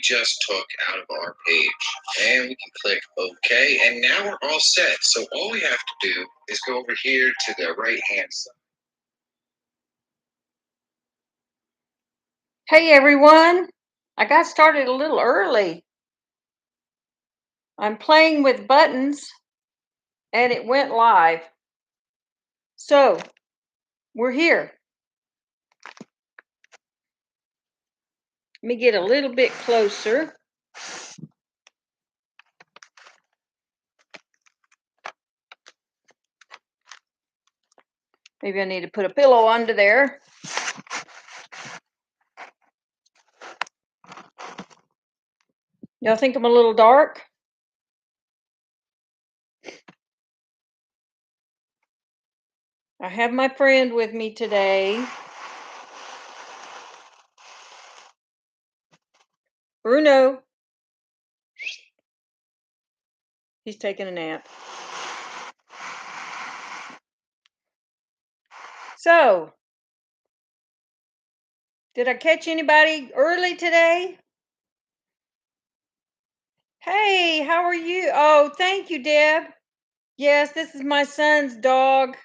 just took out of our page. And we can click OK. And now we're all set. So all we have to do is go over here to the right hand side. Hey everyone, I got started a little early. I'm playing with buttons and it went live. So we're here. Let me get a little bit closer. Maybe I need to put a pillow under there. Y'all think I'm a little dark? I have my friend with me today. Bruno. He's taking a nap. So, did I catch anybody early today? Hey, how are you? Oh, thank you, Deb. Yes, this is my son's dog.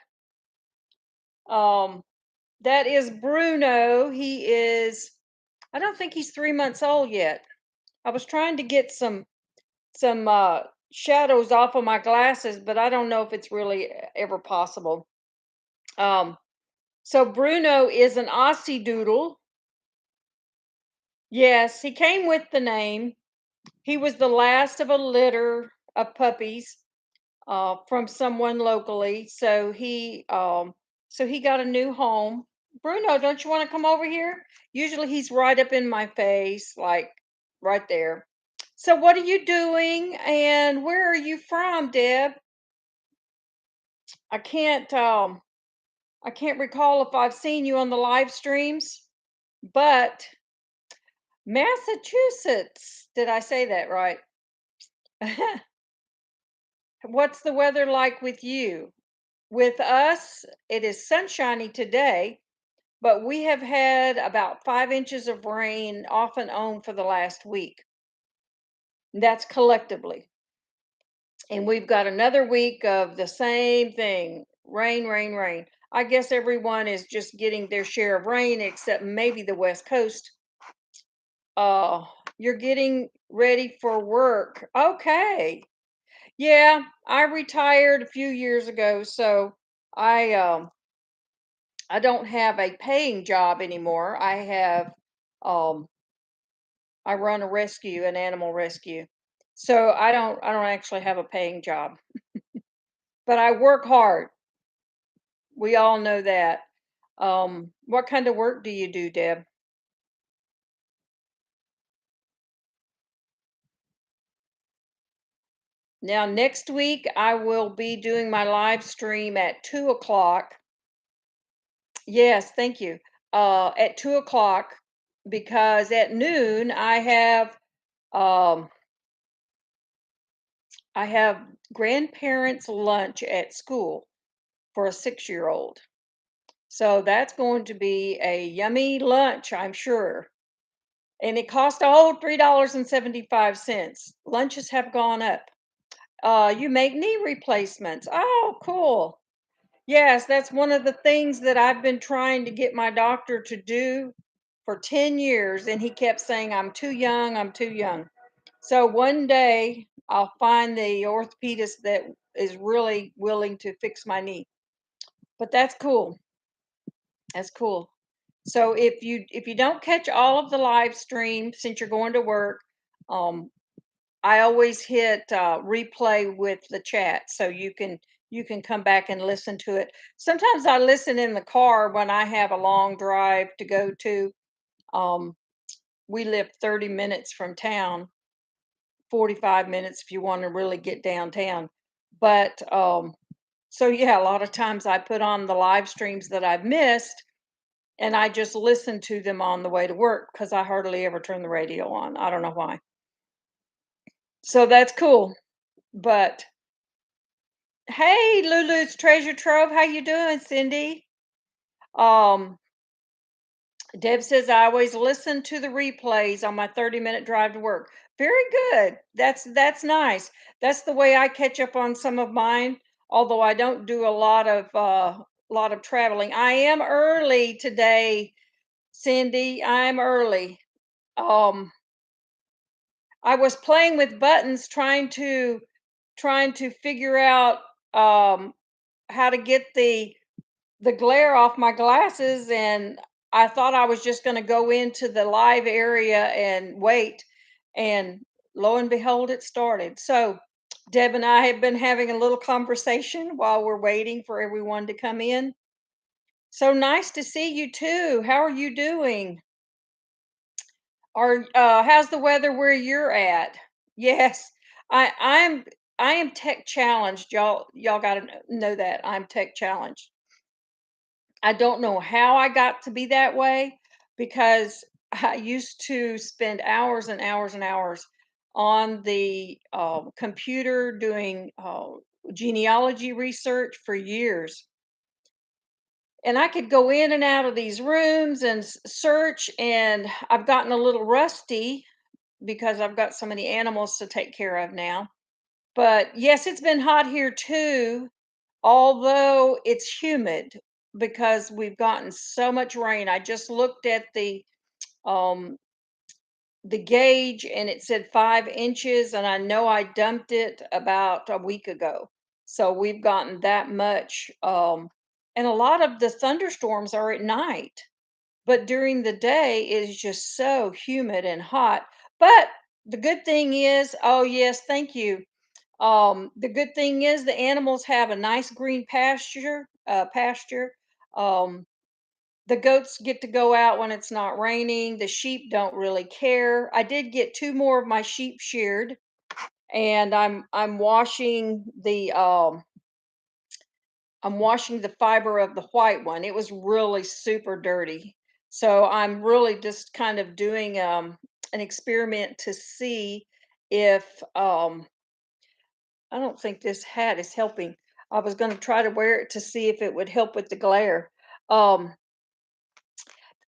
Um, that is Bruno. He is, I don't think he's 3 months old yet. I was trying to get some shadows off of my glasses, but I don't know if it's really ever possible. Um, so Bruno is an Aussie Doodle. Yes, he came with the name. He was the last of a litter of puppies from someone locally. So he got a new home. Bruno, don't you want to come over here? Usually he's right up in my face, like right there. So what are you doing and where are you from, Deb? I can't um I can't recall if I've seen you on the live streams, but Massachusetts. Did I say that right? What's the weather like with you? With us, it is sunshiny today, but we have had about 5 inches of rain off and on for the last week. That's collectively. And we've got another week of the same thing, rain, rain, rain. I guess everyone is just getting their share of rain except maybe the West Coast. Uh, you're getting ready for work. Okay. Yeah, I retired a few years ago, so I um I don't have a paying job anymore. Um I run a rescue, an animal rescue. So I don't actually have a paying job, but I work hard. We all know that. What kind of work do you do, Deb? Now next week I will be doing my live stream at 2 o'clock. Yes, thank you. At 2 o'clock because at noon um I have grandparents lunch at school for a 6 year old. So that's going to be a yummy lunch, I'm sure. And it cost a whole $3.75. Lunches have gone up. You make knee replacements. Oh, cool. Yes, that's one of the things that I've been trying to get my doctor to do for 10 years. And he kept saying, I'm too young, I'm too young. So one day I'll find the orthopedist that is really willing to fix my knee. But that's cool. That's cool. So if you don't catch all of the live stream since you're going to work, um, I always hit replay with the chat so you can come back and listen to it. Sometimes I listen in the car when I have a long drive to go to. Um, we live 30 minutes from town, 45 minutes if you want to really get downtown. But so yeah, a lot of times I put on the live streams that I've missed and I just listen to them on the way to work because I hardly ever turn the radio on. I don't know why. So that's cool. But hey, Lulu's Treasure Trove, how you doing, Cindy? Um, Deb says I always listen to the replays on my 30-minute drive to work. Very good. That's nice. That's the way I catch up on some of mine, although I don't do a lot of traveling. I am early today, Cindy. I'm early. Um I was playing with buttons trying to figure out how to get the glare off my glasses, and I thought I was just going to go into the live area and wait, and lo and behold it started. So Deb and I have been having a little conversation while we're waiting for everyone to come in. So nice to see you too. How are you doing? How's the weather where you're at? Yes. I I'm I am tech challenged. Y'all got to know that. I'm tech challenged. I don't know how I got to be that way because I used to spend hours and hours and hours on the computer doing genealogy research for years. And I could go in and out of these rooms and search, and I've gotten a little rusty because I've got so many animals to take care of now. But yes, it's been hot here too, although it's humid because we've gotten so much rain. I just looked at um the gauge and it said 5 inches, and I know I dumped it about a week ago. So we've gotten that much. And a lot of the thunderstorms are at night, but during the day it is just so humid and hot. But the good thing is, oh yes, thank you. The good thing is the animals have a nice green pasture. Um, the goats get to go out when it's not raining. The sheep don't really care. I did get two more of my sheep sheared, and I'm washing the fiber of the white one. It was really super dirty. So I'm really just kind of doing an experiment to see if I don't think this hat is helping. I was going to try to wear it to see if it would help with the glare. Um,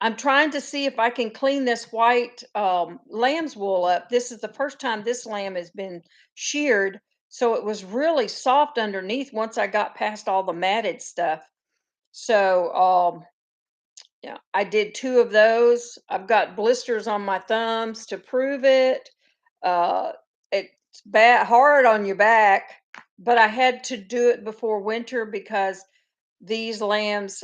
I'm trying to see if I can clean this white lamb's wool up. This is the first time this lamb has been sheared, so it was really soft underneath once I got past all the matted stuff. So, yeah, I did two of those. I've got blisters on my thumbs to prove it. It's hard on your back, but I had to do it before winter because these lambs,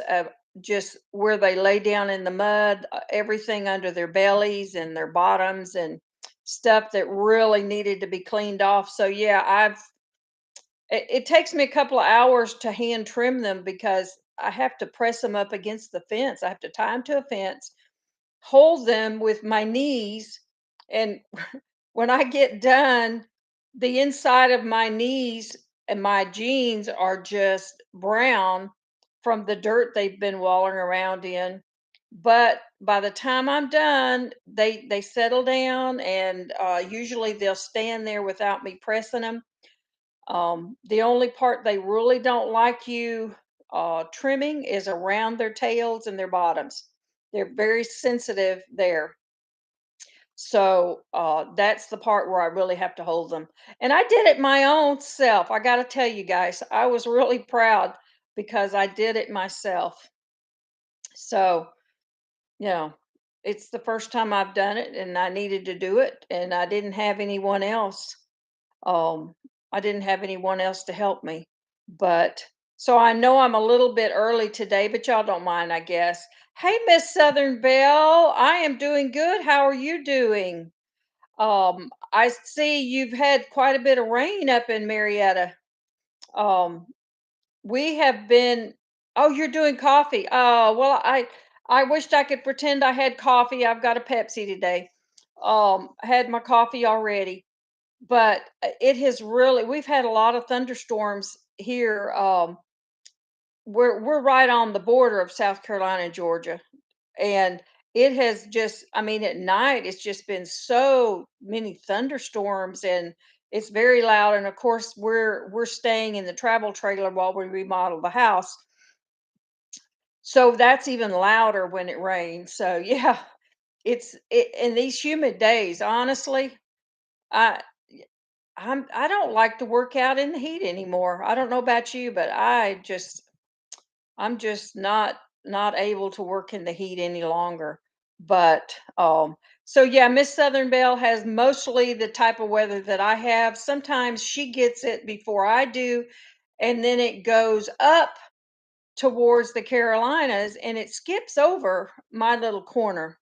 just where they lay down in the mud, everything under their bellies and their bottoms and stuff that really needed to be cleaned off. So yeah, it takes me a couple of hours to hand trim them because I have to press them up against the fence. I have to tie them to a fence, hold them with my knees, and when I get done, the inside of my knees and my jeans are just brown from the dirt they've been walling around in. But by the time I'm done, they settle down, and usually they'll stand there without me pressing them. The only part they really don't like you trimming is around their tails and their bottoms. They're very sensitive there. So that's the part where I really have to hold them. And I did it my own self. I got to tell you guys, I was really proud because I did it myself. So, you know, it's the first time I've done it, and I needed to do it, and I didn't have anyone else. Um, I didn't have anyone else to help me. But so I know I'm a little bit early today, but y'all don't mind, I guess. Hey, Miss Southern Belle, I am doing good. How are you doing? I see you've had quite a bit of rain up in Marietta. Um, we have been, oh, you're doing coffee. Oh, well, I wished I could pretend I had coffee. I've got a Pepsi today. I had my coffee already, but it has really, we've had a lot of thunderstorms here. We're right on the border of South Carolina and Georgia, and it has just, I mean, at night it's just been so many thunderstorms, and it's very loud. And of course we're staying in the travel trailer while we remodel the house. So that's even louder when it rains. So yeah, in these humid days, honestly, I I don't like to work out in the heat anymore. I don't know about you, but I'm just not able to work in the heat any longer. But so yeah, Miss Southern Belle has mostly the type of weather that I have. Sometimes she gets it before I do, and then it goes up towards the Carolinas and it skips over my little corner.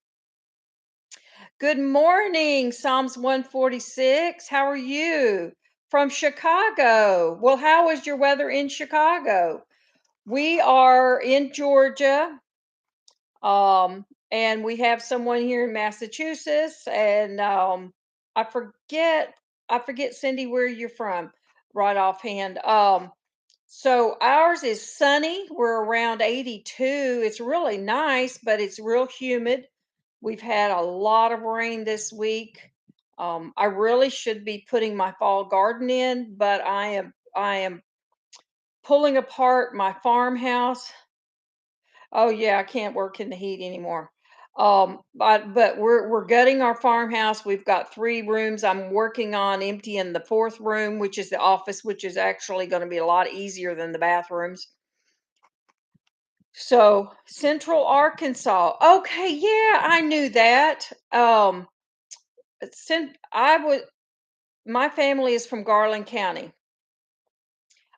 Good morning, Psalms 146. How are you? From Chicago. Well, how is your weather in Chicago? We are in Georgia, and we have someone here in Massachusetts, and I forget, I forget, Cindy, where you're from, right offhand. So ours is sunny. We're around 82. It's really nice, but it's real humid. We've had a lot of rain this week. I really should be putting my fall garden in, but I am pulling apart my farmhouse. Oh yeah, I can't work in the heat anymore. But we're gutting our farmhouse. We've got 3 rooms. I'm working on emptying the 4th room, which is the office, which is actually going to be a lot easier than the bathrooms. So Central Arkansas. Okay, yeah, I knew that. I would. My family is from Garland County,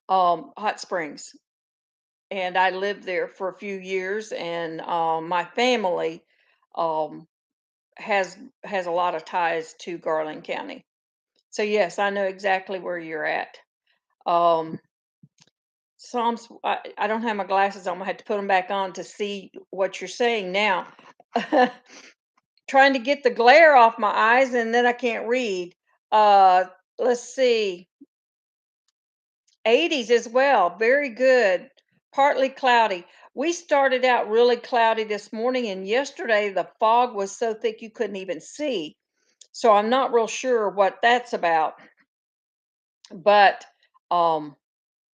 Hot Springs, and I lived there for a few years. And my family um, has a lot of ties to Garland County. So yes, I know exactly where you're at. Um, Psalms. I don't have my glasses. I'm gonna have to put them back on to see what you're saying now. Trying to get the glare off my eyes, and then I can't read. Uh, let's see. 80s as well. Very good. Partly cloudy. We started out really cloudy this morning, and yesterday the fog was so thick you couldn't even see. So I'm not real sure what that's about. But um,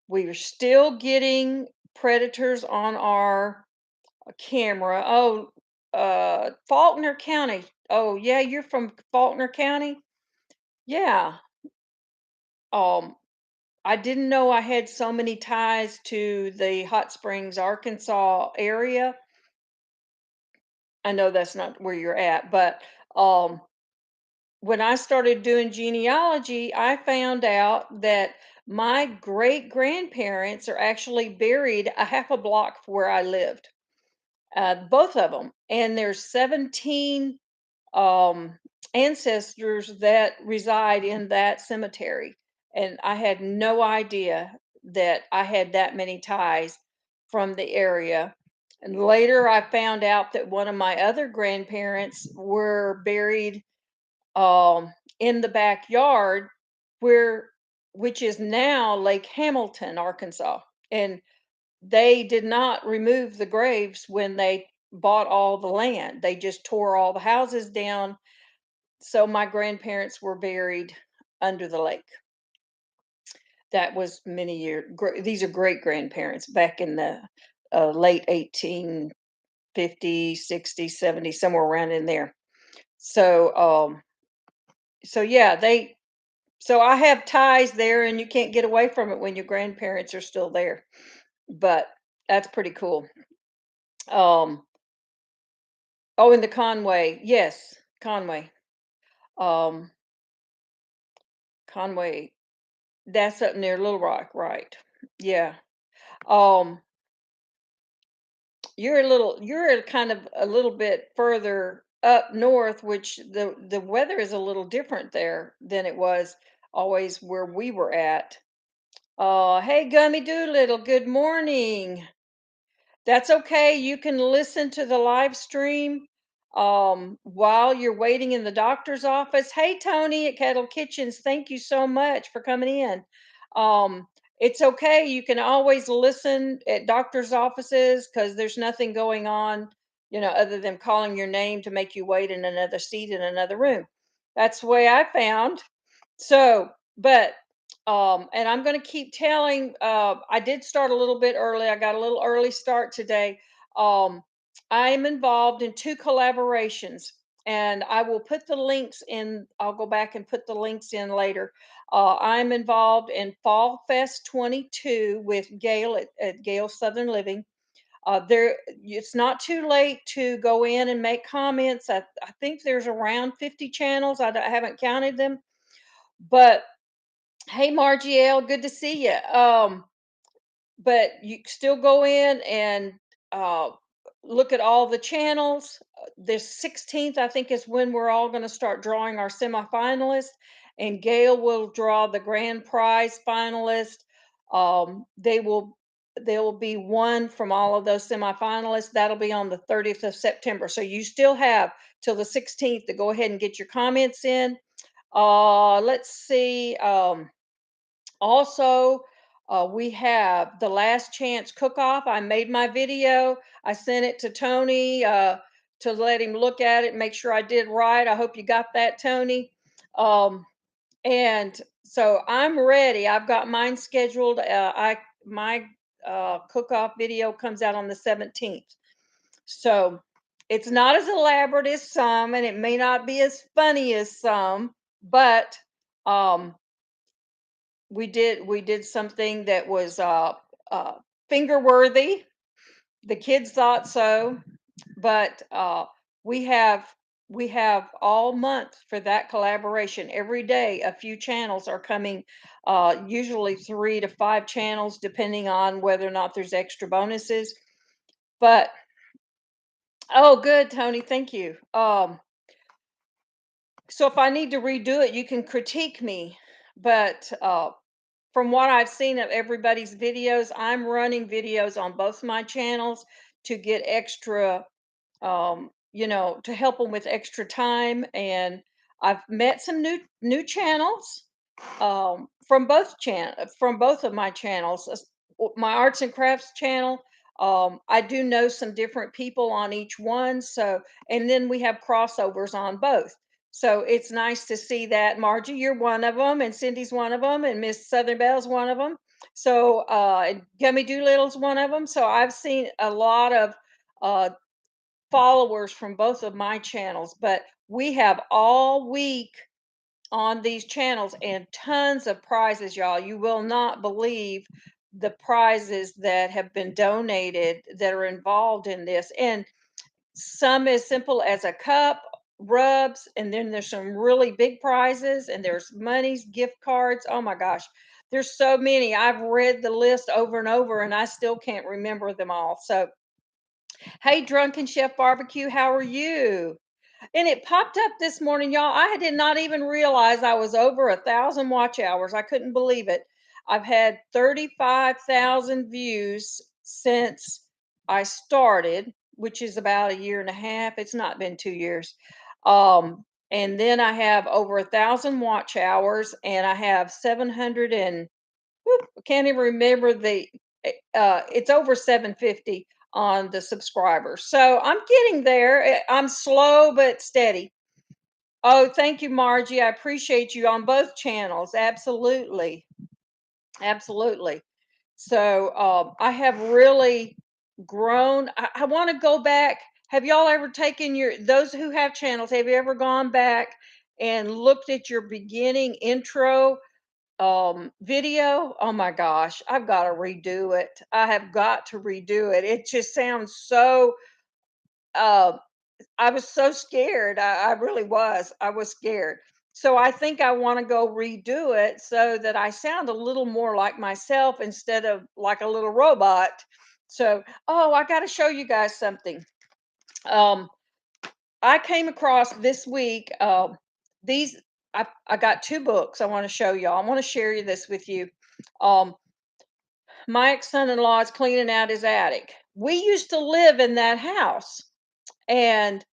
we are still getting predators on our camera. Oh, Faulkner County. Oh, yeah, you're from Faulkner County? Yeah. Um, I didn't know I had so many ties to the Hot Springs, Arkansas area. I know that's not where you're at, but um, when I started doing genealogy, I found out that my great grandparents are actually buried a half a block from where I lived, both of them. And there's 17 um, ancestors that reside in that cemetery. And I had no idea that I had that many ties from the area. And later I found out that one of my other grandparents were buried in the backyard where which is now Lake Hamilton, Arkansas. And they did not remove the graves when they bought all the land. They just tore all the houses down, so my grandparents were buried under the lake. That was many years. These are great grandparents back in the late 1850s, 60s, 70s, somewhere around in there. So, so yeah, so I have ties there, and you can't get away from it when your grandparents are still there. But that's pretty cool. Um, oh, in the Conway, yes, Conway. Um, Conway, that's up near Little Rock, right? Yeah. Um, you're kind of a little bit further up north, which the weather is a little different there than it was always where we were at. Hey, Gummy Doolittle, good morning. That's okay. You can listen to the live stream while you're waiting in the doctor's office. Hey, Tony at Kettle Kitchens, thank you so much for coming in. Um, it's okay. You can always listen at doctor's offices because there's nothing going on, other than calling your name to make you wait in another seat in another room. That's the way I found. So, but and I'm going to keep telling. I did start a little bit early. I got a little early start today. Um, I'm involved in two collaborations, and I will put the links in. I'll go back and put the links in later. I'm involved in Fall Fest 22 with Gail at Gail Southern Living. It's not too late to go in and make comments. I think there's around 50 channels. I haven't counted them, but hey, Margie L, good to see you. But you still go in and uh, look at all the channels. The 16th, I think, is when we're all going to start drawing our semifinalists, and Gail will draw the grand prize finalist. There will be one from all of those semifinalists. That'll be on the 30th of September. So you still have till the 16th to go ahead and get your comments in. Let's see. Also, we have the Last Chance Cook-Off. I made my video. I sent it to Tony to let him look at it, make sure I did right. I hope you got that, Tony. And so I'm ready. I've got mine scheduled. My cook-off video comes out on the 17th. So it's not as elaborate as some, and it may not be as funny as some, but um, we did something that was finger worthy. The kids thought so, but we have we have all month for that collaboration. Every day a few channels are coming, usually 3 to 5 channels depending on whether or not there's extra bonuses. But oh, good, Tony, thank you. So if I need to redo it, you can critique me, but from what I've seen of everybody's videos, I'm running videos on both my channels to get extra, to help them with extra time. And I've met some new channels from both of my channels. My arts and crafts channel. I do know some different people on each one, so and then we have crossovers on both. So it's nice to see that. Margie, you're one of them, and Cindy's one of them, and Miss Southern Bell's one of them. So and Gummy Doolittle's one of them. So I've seen a lot of uh, followers from both of my channels, but we have all week on these channels and tons of prizes, y'all. You will not believe the prizes that have been donated that are involved in this. And some as simple as a cup, rubs, and then there's some really big prizes, and there's monies, gift cards. Oh my gosh, there's so many. I've read the list over and over, and I still can't remember them all. So, hey, Drunken Chef Barbecue, how are you? And it popped up this morning, y'all. I did not even realize I was over 1,000 watch hours. I couldn't believe it. I've had 35,000 views since I started, which is about a year and a half. It's not been 2 years. And then I have over 1,000 watch hours, and I have 700 and I can't even remember it's over 750 on the subscribers. So I'm getting there. I'm slow but steady. Oh, thank you, Margie. I appreciate you on both channels. Absolutely. Absolutely. So I have really grown. I want to go back. Have y'all ever taken those who have channels, have you ever gone back and looked at your beginning intro video? Oh my gosh, I've got to redo it. I have got to redo it. It just sounds so uh I was so scared. I really was. I was scared. So I think I want to go redo it so that I sound a little more like myself instead of like a little robot. So, oh, I got to show you guys something. Um, I came across this week these. I got 2 books I want to show y'all. I want to share this with you. Um, my ex-son-in-law is cleaning out his attic. We used to live in that house, and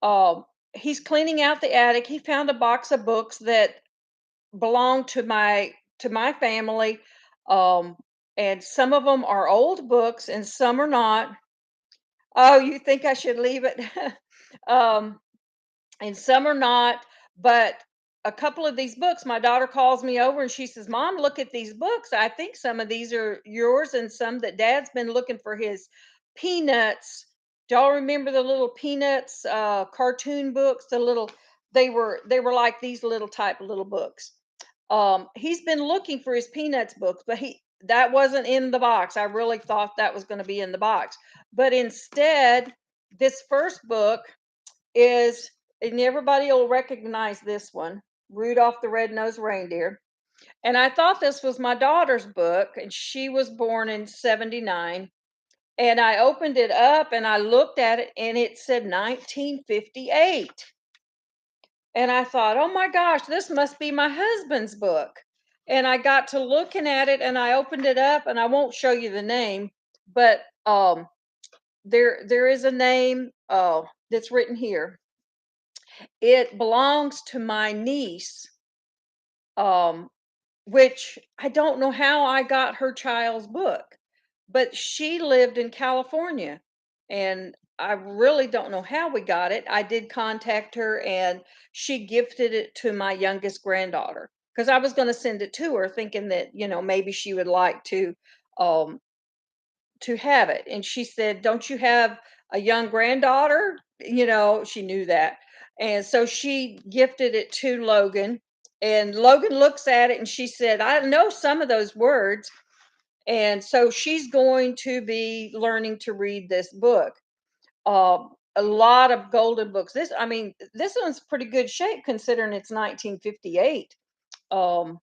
um, he's cleaning out the attic. He found a box of books that belong to my family, um, and some of them are old books, and some are not. Oh, you think I should leave it? um, and some are not. But a couple of these books, my daughter calls me over and she says, "Mom, look at these books. I think some of these are yours, and some that Dad's been looking for his Peanuts. Do y'all remember the little Peanuts cartoon books? They were like these little type of little books. He's been looking for his Peanuts books, but he that wasn't in the box. I really thought that was going to be in the box. But instead, this first book is, and everybody will recognize this one, Rudolph the Red-Nosed Reindeer. And I thought this was my daughter's book, and she was born in 79. And I opened it up and I looked at it and it said 1958. And I thought, oh my gosh, this must be my husband's book. And I got to looking at it and I opened it up, and I won't show you the name, but there is a name that's written here. It belongs to my niece, um, which I don't know how I got her child's book, but she lived in California, and I really don't know how we got it. I did contact her, and she gifted it to my youngest granddaughter because I was going to send it to her thinking that, maybe she would like um to have it. And she said, "Don't you have a young granddaughter?" She knew that. And so she gifted it to Logan. And Logan looks at it and she said, "I know some of those words." And so she's going to be learning to read this book. A lot of golden books. This one's pretty good shape considering it's 1958. Um,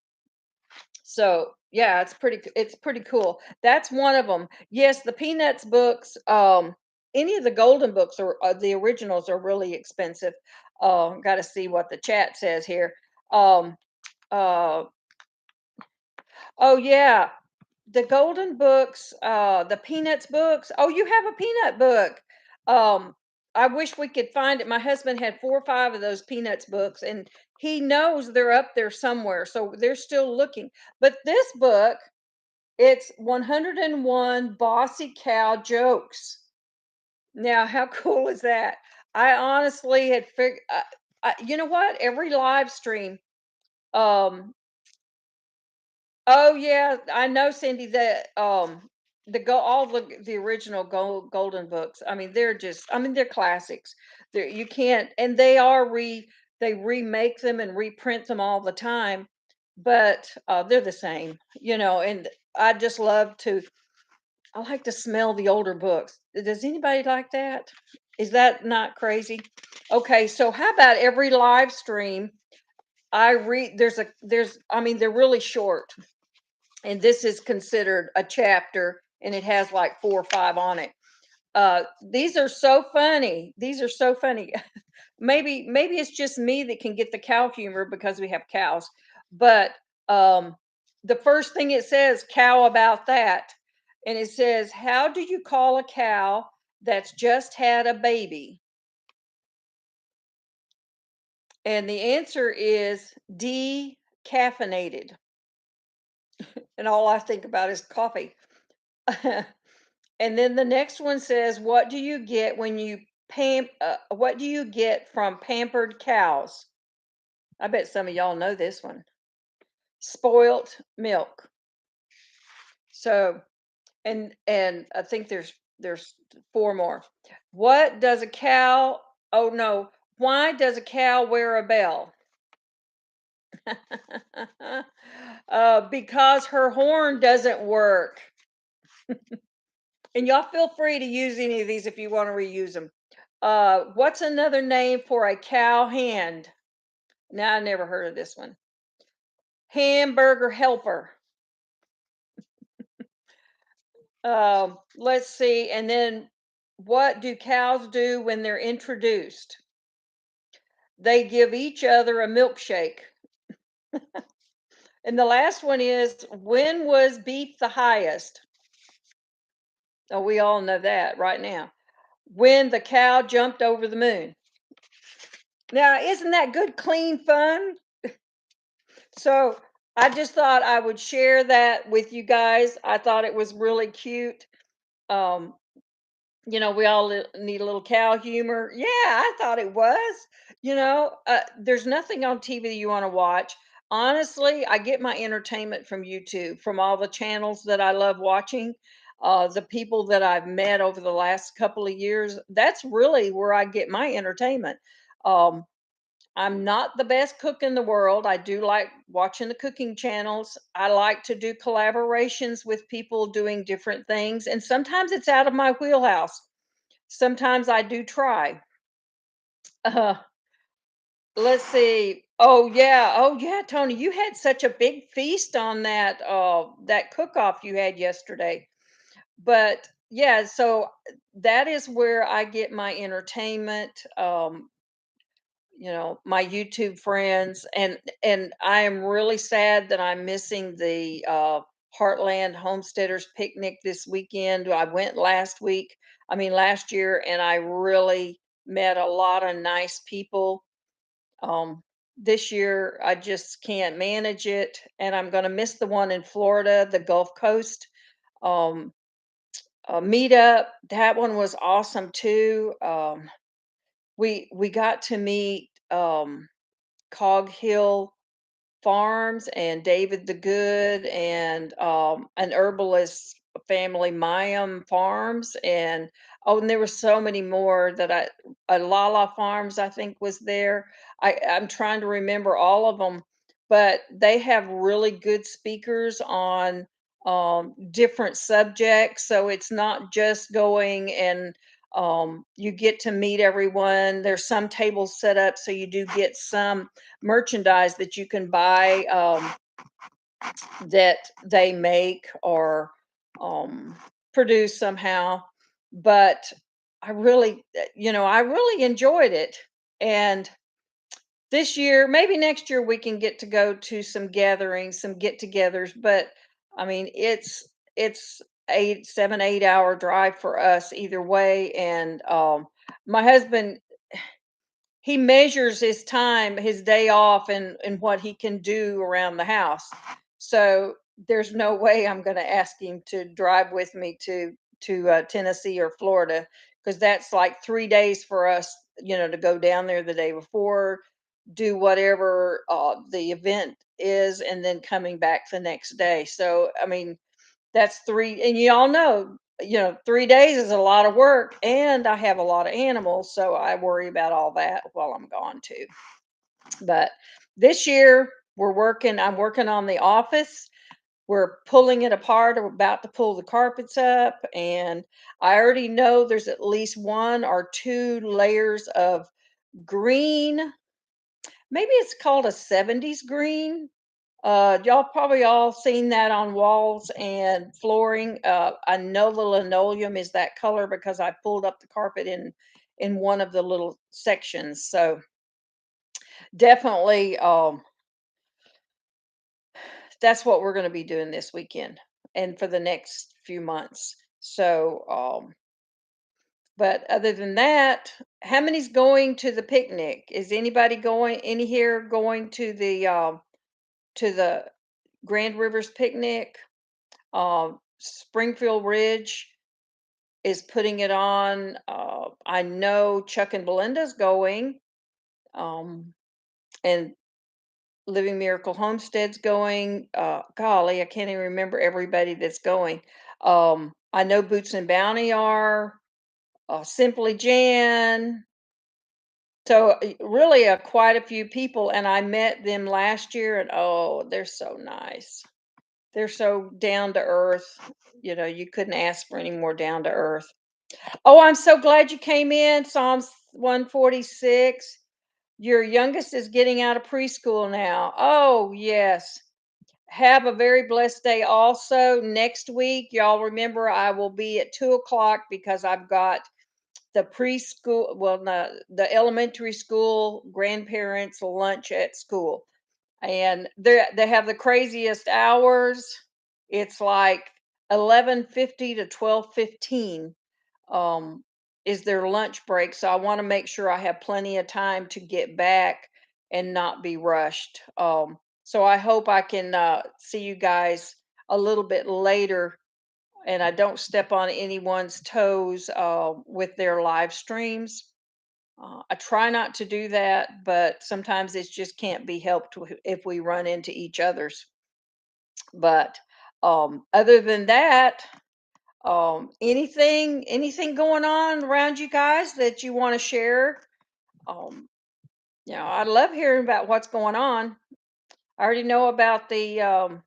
so yeah, it's pretty cool. That's one of them. Yes, the Peanuts books, any of the golden books are the originals are really expensive. Got to see what the chat says here. Um, uh, oh yeah, the golden books, the Peanuts books. Oh, you have a Peanut book. Um, I wish we could find it. My husband had 4 or 5 of those Peanuts books, and he knows they're up there somewhere. So they're still looking. But this book, it's 101 Bossy Cow Jokes. Now, how cool is that? I honestly had figured, you know what? Every live stream, um, oh yeah, I know, Cindy, that all the original golden books. They're classics. You can't, and they remake them and reprint them all the time, but they're the same, and I just love to I like to smell the older books. Does anybody like that? Is that not crazy? Okay, so how about every live stream I read they're really short, and this is considered a chapter, and it has like 4 or 5 on it. These are so funny. These are so funny. Maybe it's just me that can get the cow humor because we have cows. But the first thing it says, cow about that. And it says, how do you call a cow that's just had a baby? And the answer is decaffeinated. And all I think about is coffee. And then the next one says, what do you get when you what do you get from pampered cows? I bet some of y'all know this one. Spoilt milk. So, and I think there's 4 more. What does a cow Oh no, why does a cow wear a bell? Because her horn doesn't work. And y'all feel free to use any of these if you want to reuse them. What's another name for a cow hand? Now, I never heard of this one. Hamburger helper. Let's see. And then what do cows do when they're introduced? They give each other a milkshake. And the last one is, when was beef the highest? Oh, we all know that right now. When the cow jumped over the moon. Now, isn't that good, clean fun? So I just thought I would share that with you guys. I thought it was really cute. Um, we all need a little cow humor. Yeah, I thought it was. There's nothing on TV you want to watch. Honestly, I get my entertainment from YouTube, from all the channels that I love watching. The people that I've met over the last couple of years, that's really where I get my entertainment. Um, I'm not the best cook in the world. I do like watching the cooking channels. I like to do collaborations with people doing different things, and sometimes it's out of my wheelhouse. Sometimes I do try. Uh, let's see. Oh yeah, Tony, you had such a big feast on that cook-off you had yesterday. But yeah, so that is where I get my entertainment. My YouTube friends, and I am really sad that I'm missing the Heartland Homesteaders picnic this weekend. I went last year, and I really met a lot of nice people. This year I just can't manage it, and I'm going to miss the one in Florida, the Gulf Coast um meetup. That one was awesome too. We got to meet Cog Hill Farms and David the Good and an herbalist family, Mayam Farms, and there were so many more that Lala Farms I think was there. I'm trying to remember all of them, but they have really good speakers on different subjects, so it's not just going and you get to meet everyone. There's some tables set up so you do get some merchandise that you can buy that they make or um, produce somehow. But I really enjoyed it. And this year, maybe next year, we can get to go to some gatherings, some get-togethers. But I mean, it's 8 7 8 hour drive for us either way. And my husband, he measures his time, his day off, and what he can do around the house. So there's no way I'm going to ask him to drive with me to Tennessee or Florida, because that's like 3 days for us, to go down there the day before, do whatever the event is, and then coming back the next day. So I mean, that's 3, and you all know, 3 days is a lot of work, and I have a lot of animals, so I worry about all that while I'm gone too. But this year, I'm working on the office. We're pulling it apart. We're about to pull the carpets up, and I already know there's at least 1 or 2 layers of green. Maybe it's called a 70s green. Y'all probably all seen that on walls and flooring. I know the linoleum is that color because I pulled up the carpet in one of the little sections. So definitely, that's what we're going to be doing this weekend and for the next few months. So, but other than that, how many's going to the picnic? Is anybody going? Any here going to the Grand Rivers picnic? Springfield Ridge is putting it on. I know Chuck and Belinda's going, um, and Living Miracle Homestead's going. Golly, I can't even remember everybody that's going. I know Boots and Bounty are. Simply Jan. So really, quite a few people, and I met them last year, and oh, they're so nice. They're so down to earth. You couldn't ask for any more down to earth. Oh, I'm so glad you came in. Psalms 146. Your youngest is getting out of preschool now. Oh, yes. Have a very blessed day also. Next week, y'all remember I will be at 2 o'clock because I've got the preschool, well, no, the elementary school grandparents lunch at school. And they have the craziest hours. It's like 11:50 to 12:15 um, is their lunch break. So I want to make sure I have plenty of time to get back and not be rushed. So I hope I can see you guys a little bit later, and I don't step on anyone's toes with their live streams. I try not to do that, but sometimes it just can't be helped if we run into each other's. But other than that, Anything going on around you guys that you want to share? Um, I love hearing about what's going on. I already know about the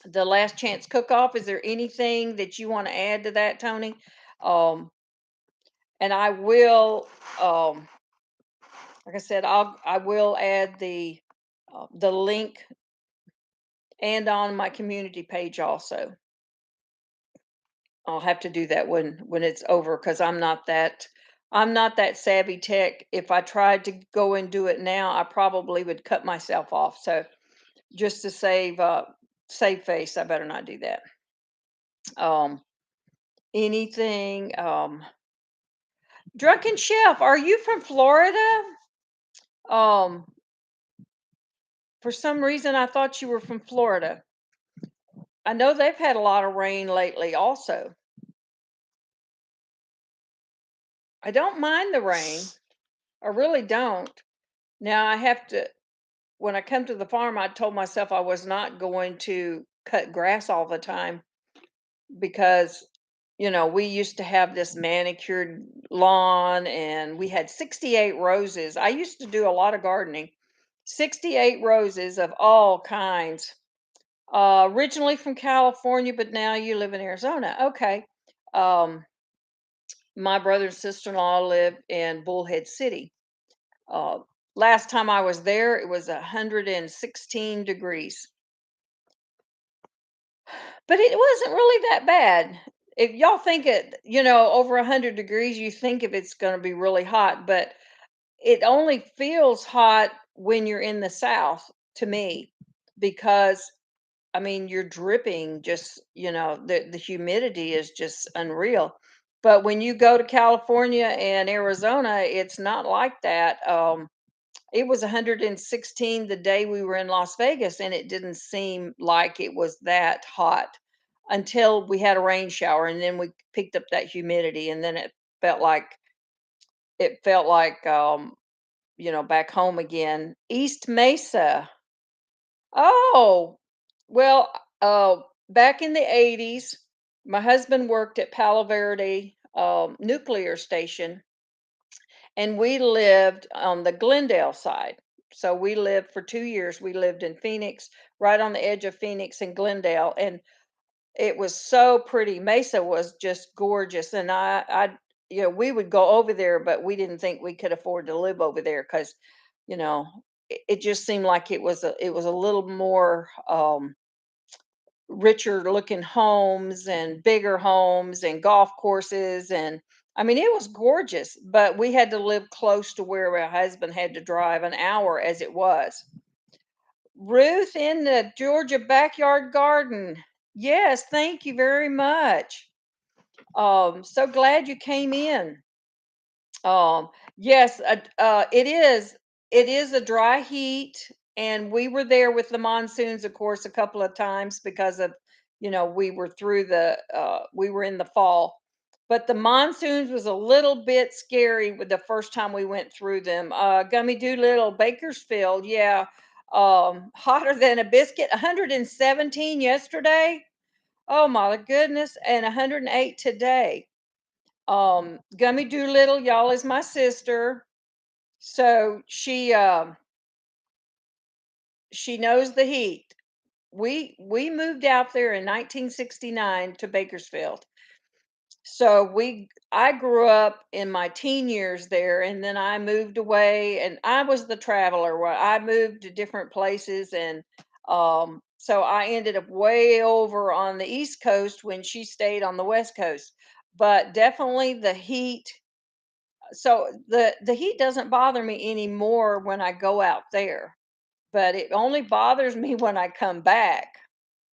last chance cook off. Is there anything that you want to add to that, Tony? Um, and I will, um, like I said, I will add the link and on my community page also. I'll have to do that when it's over because I'm not that savvy tech. If I tried to go and do it now, I probably would cut myself off. So just to save face, I better not do that. Um, anything Drunken Chef, are you from Florida? Um, for some reason I thought you were from Florida. I know they've had a lot of rain lately also. I don't mind the rain. I really don't. Now I have to when I come to the farm, I told myself I was not going to cut grass all the time because, we used to have this manicured lawn and we had 68 roses. I used to do a lot of gardening. 68 roses of all kinds. Originally from California, but now you live in Arizona. Okay. Um, my brother and sister-in-law live in Bullhead City. Uh, last time I was there, it was 116 degrees. But it wasn't really that bad. If y'all think over 100 degrees, you think if it's going to be really hot, but it only feels hot when you're in the South to me, because I mean, you're dripping just, the humidity is just unreal. But when you go to California and Arizona, it's not like that. It was 116 the day we were in Las Vegas, and it didn't seem like it was that hot until we had a rain shower, and then we picked up that humidity, and then felt like it felt like back home again. East Mesa. Oh, well, back in the 80s, my husband worked at Palo Verde nuclear station, and we lived on the Glendale side. So we lived for 2 years. We lived in Phoenix, right on the edge of Phoenix and Glendale, and it was so pretty. Mesa was just gorgeous, and we would go over there, but we didn't think we could afford to live over there because, it just seemed like it was a little more richer looking homes and bigger homes and golf courses, and I mean it was gorgeous, but we had to live close to where my husband had to drive an hour as it was. Ruth in the Georgia backyard garden. Yes, thank you very much. So glad you came in. Yes, it is a dry heat, and we were there with the monsoons, of course, a couple of times because of, we were in the fall, but the monsoons was a little bit scary with the first time we went through them. Gummy Doolittle, Bakersfield, yeah, hotter than a biscuit, 117 yesterday. Oh my goodness, and 108 today. Gummy Doolittle, y'all, is my sister. So she knows the heat. We moved out there in 1969 to Bakersfield. So I grew up in my teen years there, and then I moved away, and I was the traveler where I moved to different places, and so I ended up way over on the East Coast when she stayed on the West Coast. But definitely the heat, so the heat doesn't bother me anymore when I go out there, but it only bothers me when I come back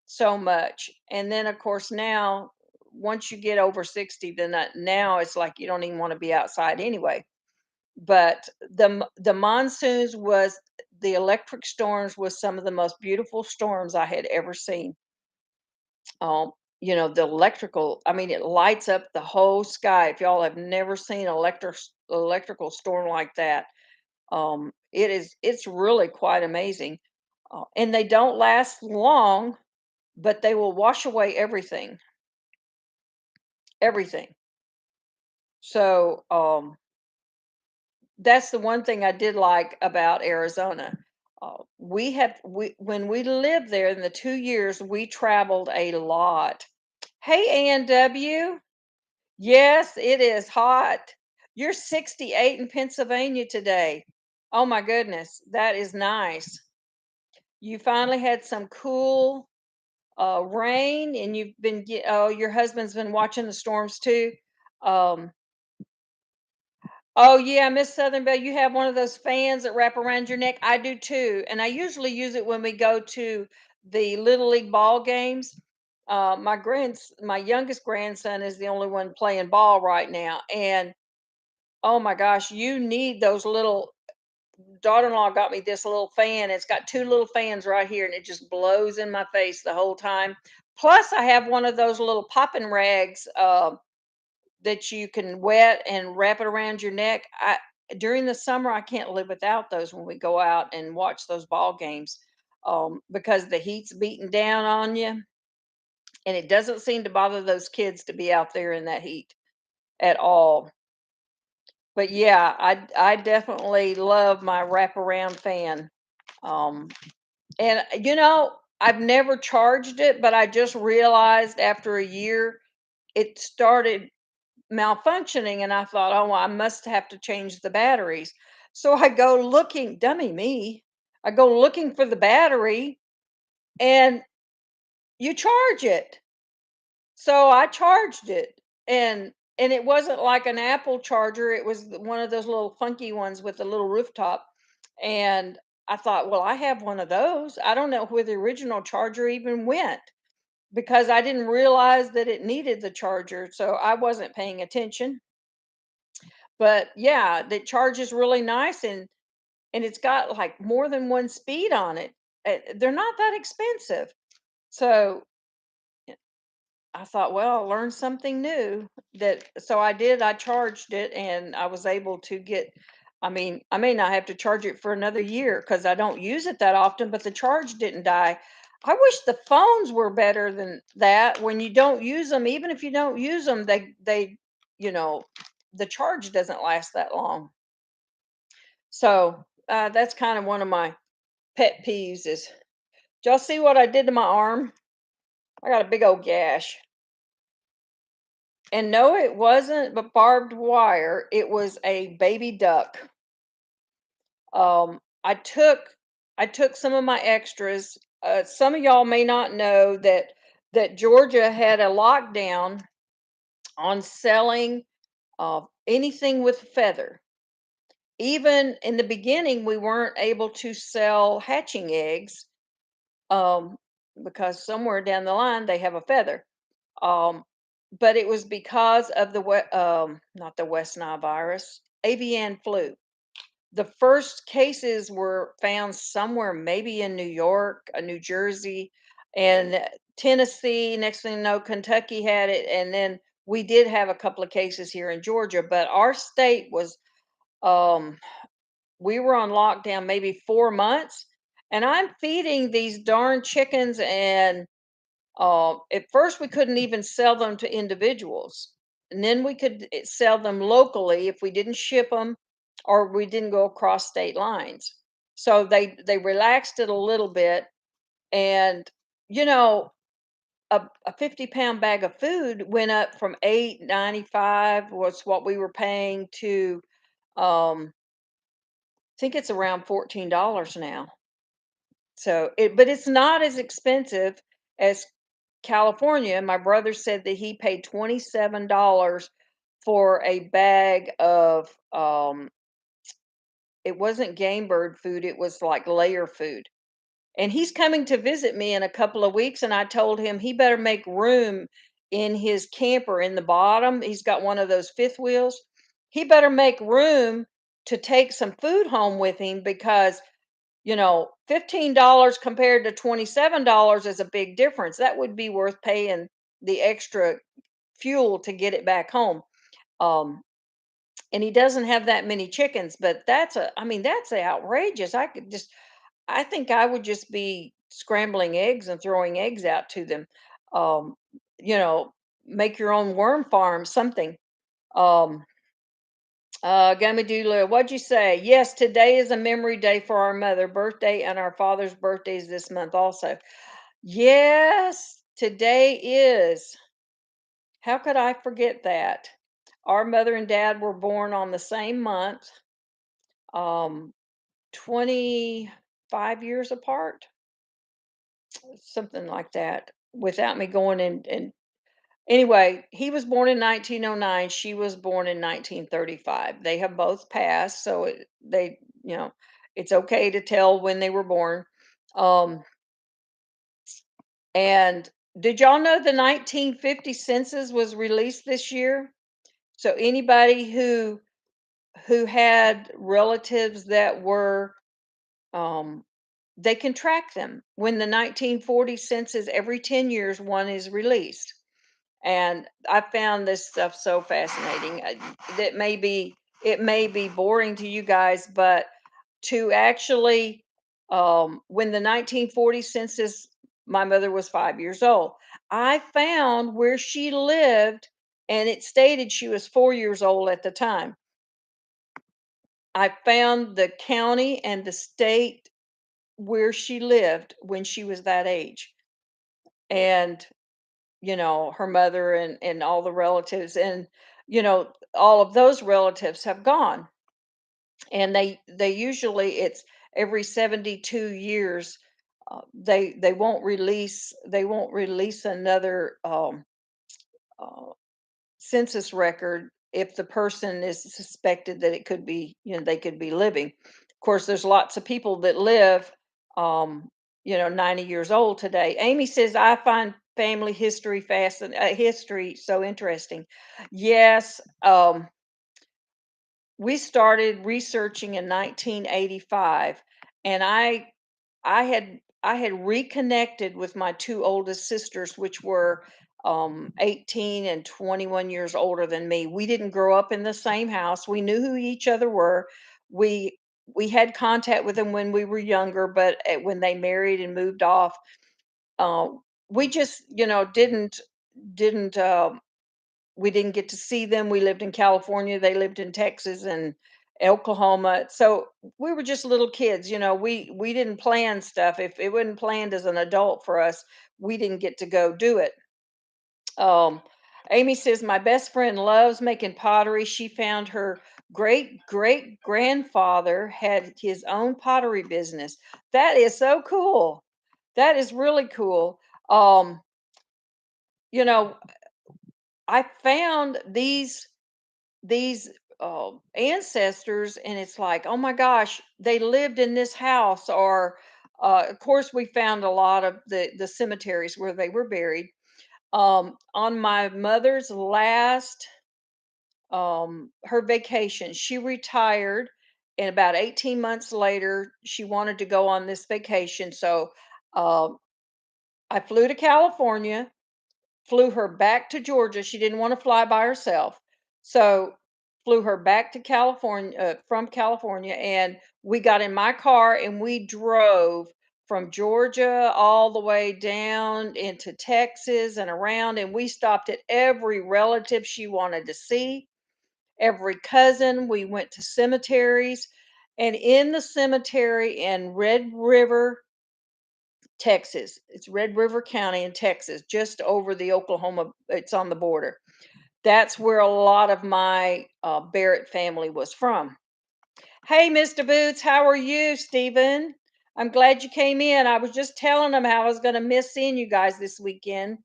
so much. And then of course now, once you get over 60, then now it's like you don't even want to be outside anyway. But the monsoons was the electric storms was some of the most beautiful storms I had ever seen. Um, the electrical, I mean, it lights up the whole sky. If y'all have never seen electrical storm like that, it's really quite amazing. And they don't last long, but they will wash away everything. everything. So, that's the one thing I did like about Arizona. We when we lived there in the 2 years, we traveled a lot. Hey, A&W. Yes, it is hot. You're 68 in Pennsylvania today. Oh my goodness, that is nice. You finally had some cool rain, and oh, your husband's been watching the storms too. Um, oh yeah, Miss Southern Belle, you have one of those fans that wrap around your neck. I do too, and I usually use it when we go to the little league ball games. My youngest grandson is the only one playing ball right now, and oh my gosh, you need those little. Daughter-in-law got me this little fan. It's got two little fans right here, and it just blows in my face the whole time. Plus, I have one of those little popping rags. That you can wet and wrap it around your neck. During the summer, I can't live without those when we go out and watch those ball games, because the heat's beating down on you, and it doesn't seem to bother those kids to be out there in that heat at all. But yeah, I definitely love my wraparound fan. Um, and I've never charged it, but I just realized after a year it started malfunctioning, and I thought, "Oh, well, I must have to change the batteries." So I go looking, dummy me. I go looking for the battery, and you charge it. So I charged it, and it wasn't like an Apple charger. It was one of those little funky ones with a little rooftop. And I thought, "Well, I have one of those. I don't know where the original charger even went." Because I didn't realize that it needed the charger, so I wasn't paying attention. But yeah, the charge is really nice, and it's got like more than one speed on it. They're not that expensive. So I thought, well, I'll learn something new. So I did. I charged it, and I was able to get. I mean, I may not have to charge it for another year because I don't use it that often, but the charge didn't die. I wish the phones were better than that. When you don't use them, even if you don't use them, you know, the charge doesn't last that long. So that's kind of one of my pet peeves. Is did y'all see what I did to my arm? I got a big old gash. And no, it wasn't but barbed wire. It was a baby duck. Um, I took I took some of my extras. Some of y'all may not know that Georgia had a lockdown on selling anything with feather. Even in the beginning, we weren't able to sell hatching eggs, um, because somewhere down the line they have a feather. Um, but it was because of not the West Nile virus, avian flu. The first cases were found somewhere, maybe in New York, New Jersey, and Tennessee. Next thing you know, Kentucky had it, and then we did have a couple of cases here in Georgia. But our state was, um, we were on lockdown maybe 4 months, and I'm feeding these darn chickens, and at first, we couldn't even sell them to individuals, and then we could sell them locally if we didn't ship them or we didn't go across state lines. So they relaxed it a little bit, and you know, a 50-pound bag of food went up from 8.95 was what we were paying to, I think it's around $14 now. But it's not as expensive as California. My brother said that he paid $27 for a bag of, it wasn't game bird food, it was like layer food. And he's coming to visit me in a couple of weeks, and I told him he better make room in his camper in the bottom. He's got one of those fifth wheels. He better make room to take some food home with him because $15 compared to $27 is a big difference. That would be worth paying the extra fuel to get it back home. Um, and he doesn't have that many chickens, but I mean, that's outrageous. I think I would just be scrambling eggs and throwing eggs out to them. Um, you know, make your own worm farm, something. Um, Gamadula, what'd you say? Yes, today is a memory day for our mother birthday, and our father's birthday is this month also. Yes, today is. How could I forget that? Our mother and dad were born on the same month, um, 25 years apart, something like that, without me going and anyway, he was born in 1909, she was born in 1935. They have both passed, so you know, it's okay to tell when they were born. Um, and did y'all know the 1950 census was released this year? So anybody who had relatives that were um they can track them. When the 1940 census, every 10 years one is released. And I found this stuff so fascinating. That it may be boring to you guys, but to actually, when the 1940 census, my mother was 5 years old. I found where she lived, and it stated she was 4 years old at the time. I found the county and the state where she lived when she was that age. And her mother and all the relatives, and all of those relatives have gone, and they usually, it's every 72 years. They won't release another uh, census record if the person is suspected that it could be, they could be living. Of course, there's lots of people that live, um, 90 years old today. Amy says, I find family history history so interesting. Yes, we started researching in 1985, and I had reconnected with my two oldest sisters, which were 18 and 21 years older than me. We didn't grow up in the same house. We knew who each other were. We we had contact with them when we were younger, but when they married and moved off, uh, we just didn't we didn't get to see them. We lived in California, they lived in Texas and Oklahoma. So we were just little kids, we didn't plan stuff. If it wasn't planned as an adult for us, we didn't get to go do it. Um, Amy says, my best friend loves making pottery. She found her great great grandfather had his own pottery business. That is so cool. That is really cool. Um, you know, I found these ancestors, and it's like, oh my gosh, they lived in this house. Or of course, we found a lot of the cemeteries where they were buried. On my mother's last her vacation, she retired, and about 18 months later she wanted to go on this vacation. So um, I flew to California, flew her back to Georgia. She didn't want to fly by herself. So flew her back to California, from California, and we got in my car and we drove from Georgia all the way down into Texas and around, and we stopped at every relative she wanted to see, every cousin. We went to cemeteries, and in the cemetery in Red River, Texas. It's Red River County in Texas, just over the Oklahoma. It's on the border. That's where a lot of my Barrett family was from. Hey, Mr. Boots, how are you, Stephen? I'm glad you came in. I was just telling them how I was going to miss seeing you guys this weekend.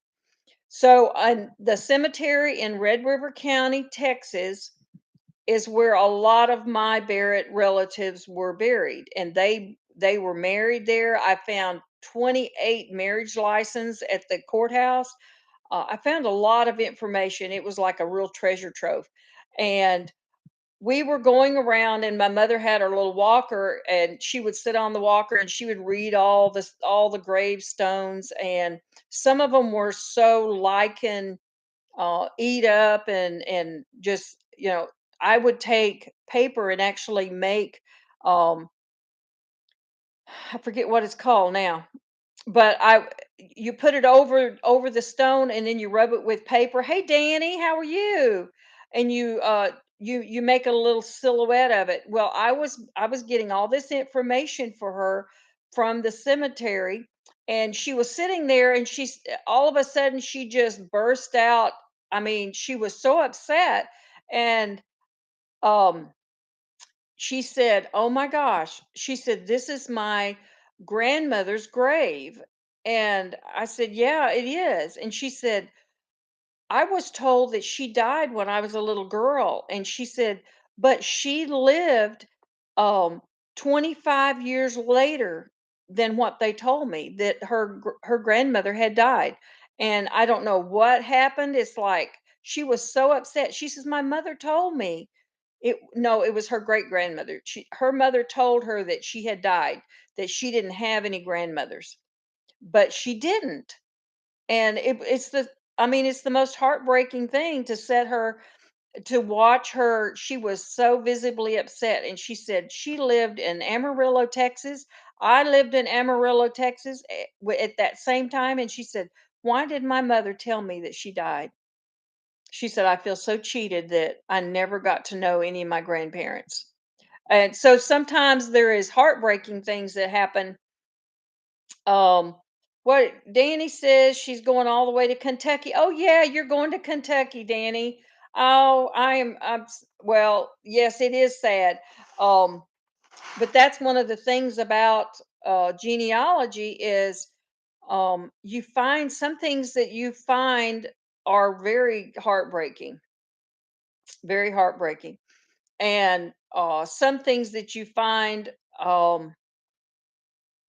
So, the cemetery in Red River County, Texas, is where a lot of my Barrett relatives were buried, and they were married there. I found 28 marriage license at the courthouse. I found a lot of information. It was like a real treasure trove. And we were going around, and my mother had her little walker, and she would sit on the walker and she would read all the gravestones, and some of them were so lichen eat up, and just, I would take paper and actually make, um I forget what it's called now, but you put it over the stone, and then you rub it with paper. Hey Danny, how are you? And you make a little silhouette of it. Well, I was getting all this information for her from the cemetery, and she was sitting there, and all of a sudden she just burst out. I mean, she was so upset, and um she said, "Oh my gosh." She said, "This is my grandmother's grave." And I said, "Yeah, it is." And she said, "I was told that she died when I was a little girl." And she said, "But she lived 25 years later than what they told me, that her grandmother had died." And I don't know what happened. It's like she was so upset. She says, "My mother told me." It was her great grandmother. Her mother told her that she had died, that she didn't have any grandmothers, but she didn't. And I mean, it's the most heartbreaking thing to watch her. She was so visibly upset, and she said she lived in Amarillo, Texas. I lived in Amarillo, Texas at that same time, and she said, "Why did my mother tell me that she died?" She said, "I feel so cheated that I never got to know any of my grandparents." And so sometimes there is heartbreaking things that happen. Um, what Danny says, she's going all the way to Kentucky. Oh yeah, you're going to Kentucky, Danny. Oh, well, yes, it is sad. Um, but that's one of the things about genealogy is you find some things that you find are very heartbreaking. And some things that you find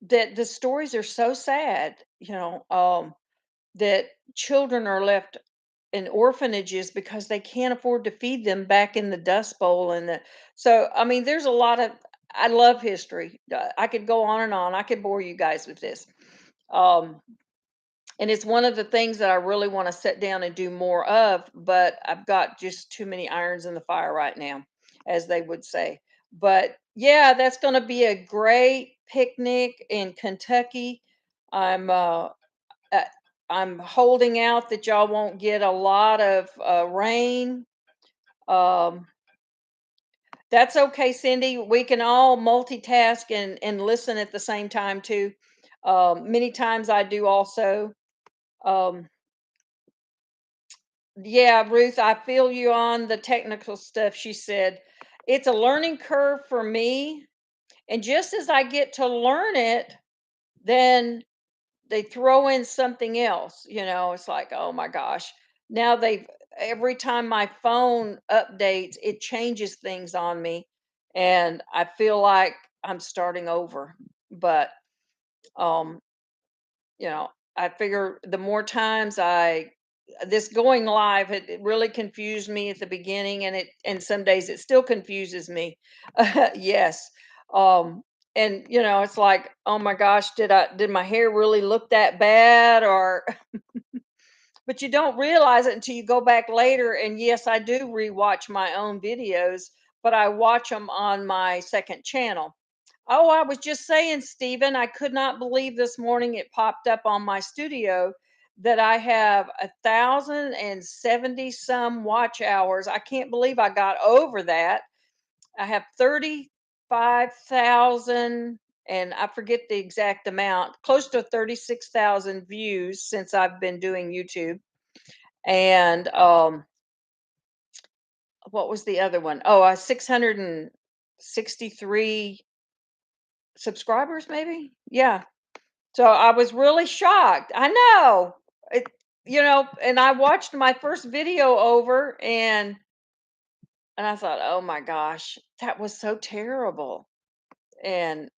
that the stories are so sad, that children are left in orphanages because they can't afford to feed them back in the dust bowl. I mean, there's a lot of. I love history. I could go on and on. I could bore you guys with this. Um, and it's one of the things that I really want to sit down and do more of, but I've got just too many irons in the fire right now, as they would say. But yeah, that's going to be a great picnic in Kentucky. I'm uh, uh, I'm holding out that y'all won't get a lot of rain. Um, that's okay, Cindy. We can all multitask and listen at the same time too. Many times I do also. Um, Yeah, Ruth, I feel you on the technical stuff. She said, "It's a learning curve for me. And just as I get to learn it, then they throw in something else. It's like, oh my gosh. Now every time my phone updates, it changes things on me. And I feel like I'm starting over. But, um, you know, I figure the more times this going live, it really confused me at the beginning, and some days it still confuses me. Yes. Um and it's like, oh my gosh, did my hair really look that bad? Or but you don't realize it until you go back later. And yes, I do rewatch my own videos, but I watch them on my second channel. Oh, I was just saying, Stephen, I could not believe this morning it popped up on my studio that I have 1,070 some watch hours. I can't believe I got over that. I have 35,000, and I forget the exact amount, close to 36,000 views since I've been doing YouTube. And what was the other one? Oh, 663 subscribers, maybe. Yeah. So I was really shocked. I know. It, and I watched my first video over, and I thought, "Oh my gosh, that was so terrible." And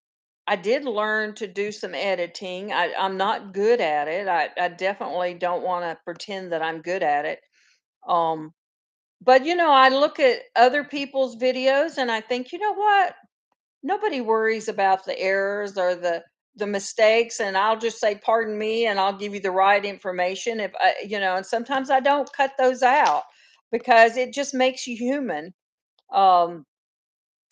I did learn to do some editing. I'm not good at it. I definitely don't want to pretend that I'm good at it. Um, but I look at other people's videos and I think, you know what? Nobody worries about the errors or the mistakes, and I'll just say pardon me, and I'll give you the right information. If I And sometimes I don't cut those out because it just makes you human. um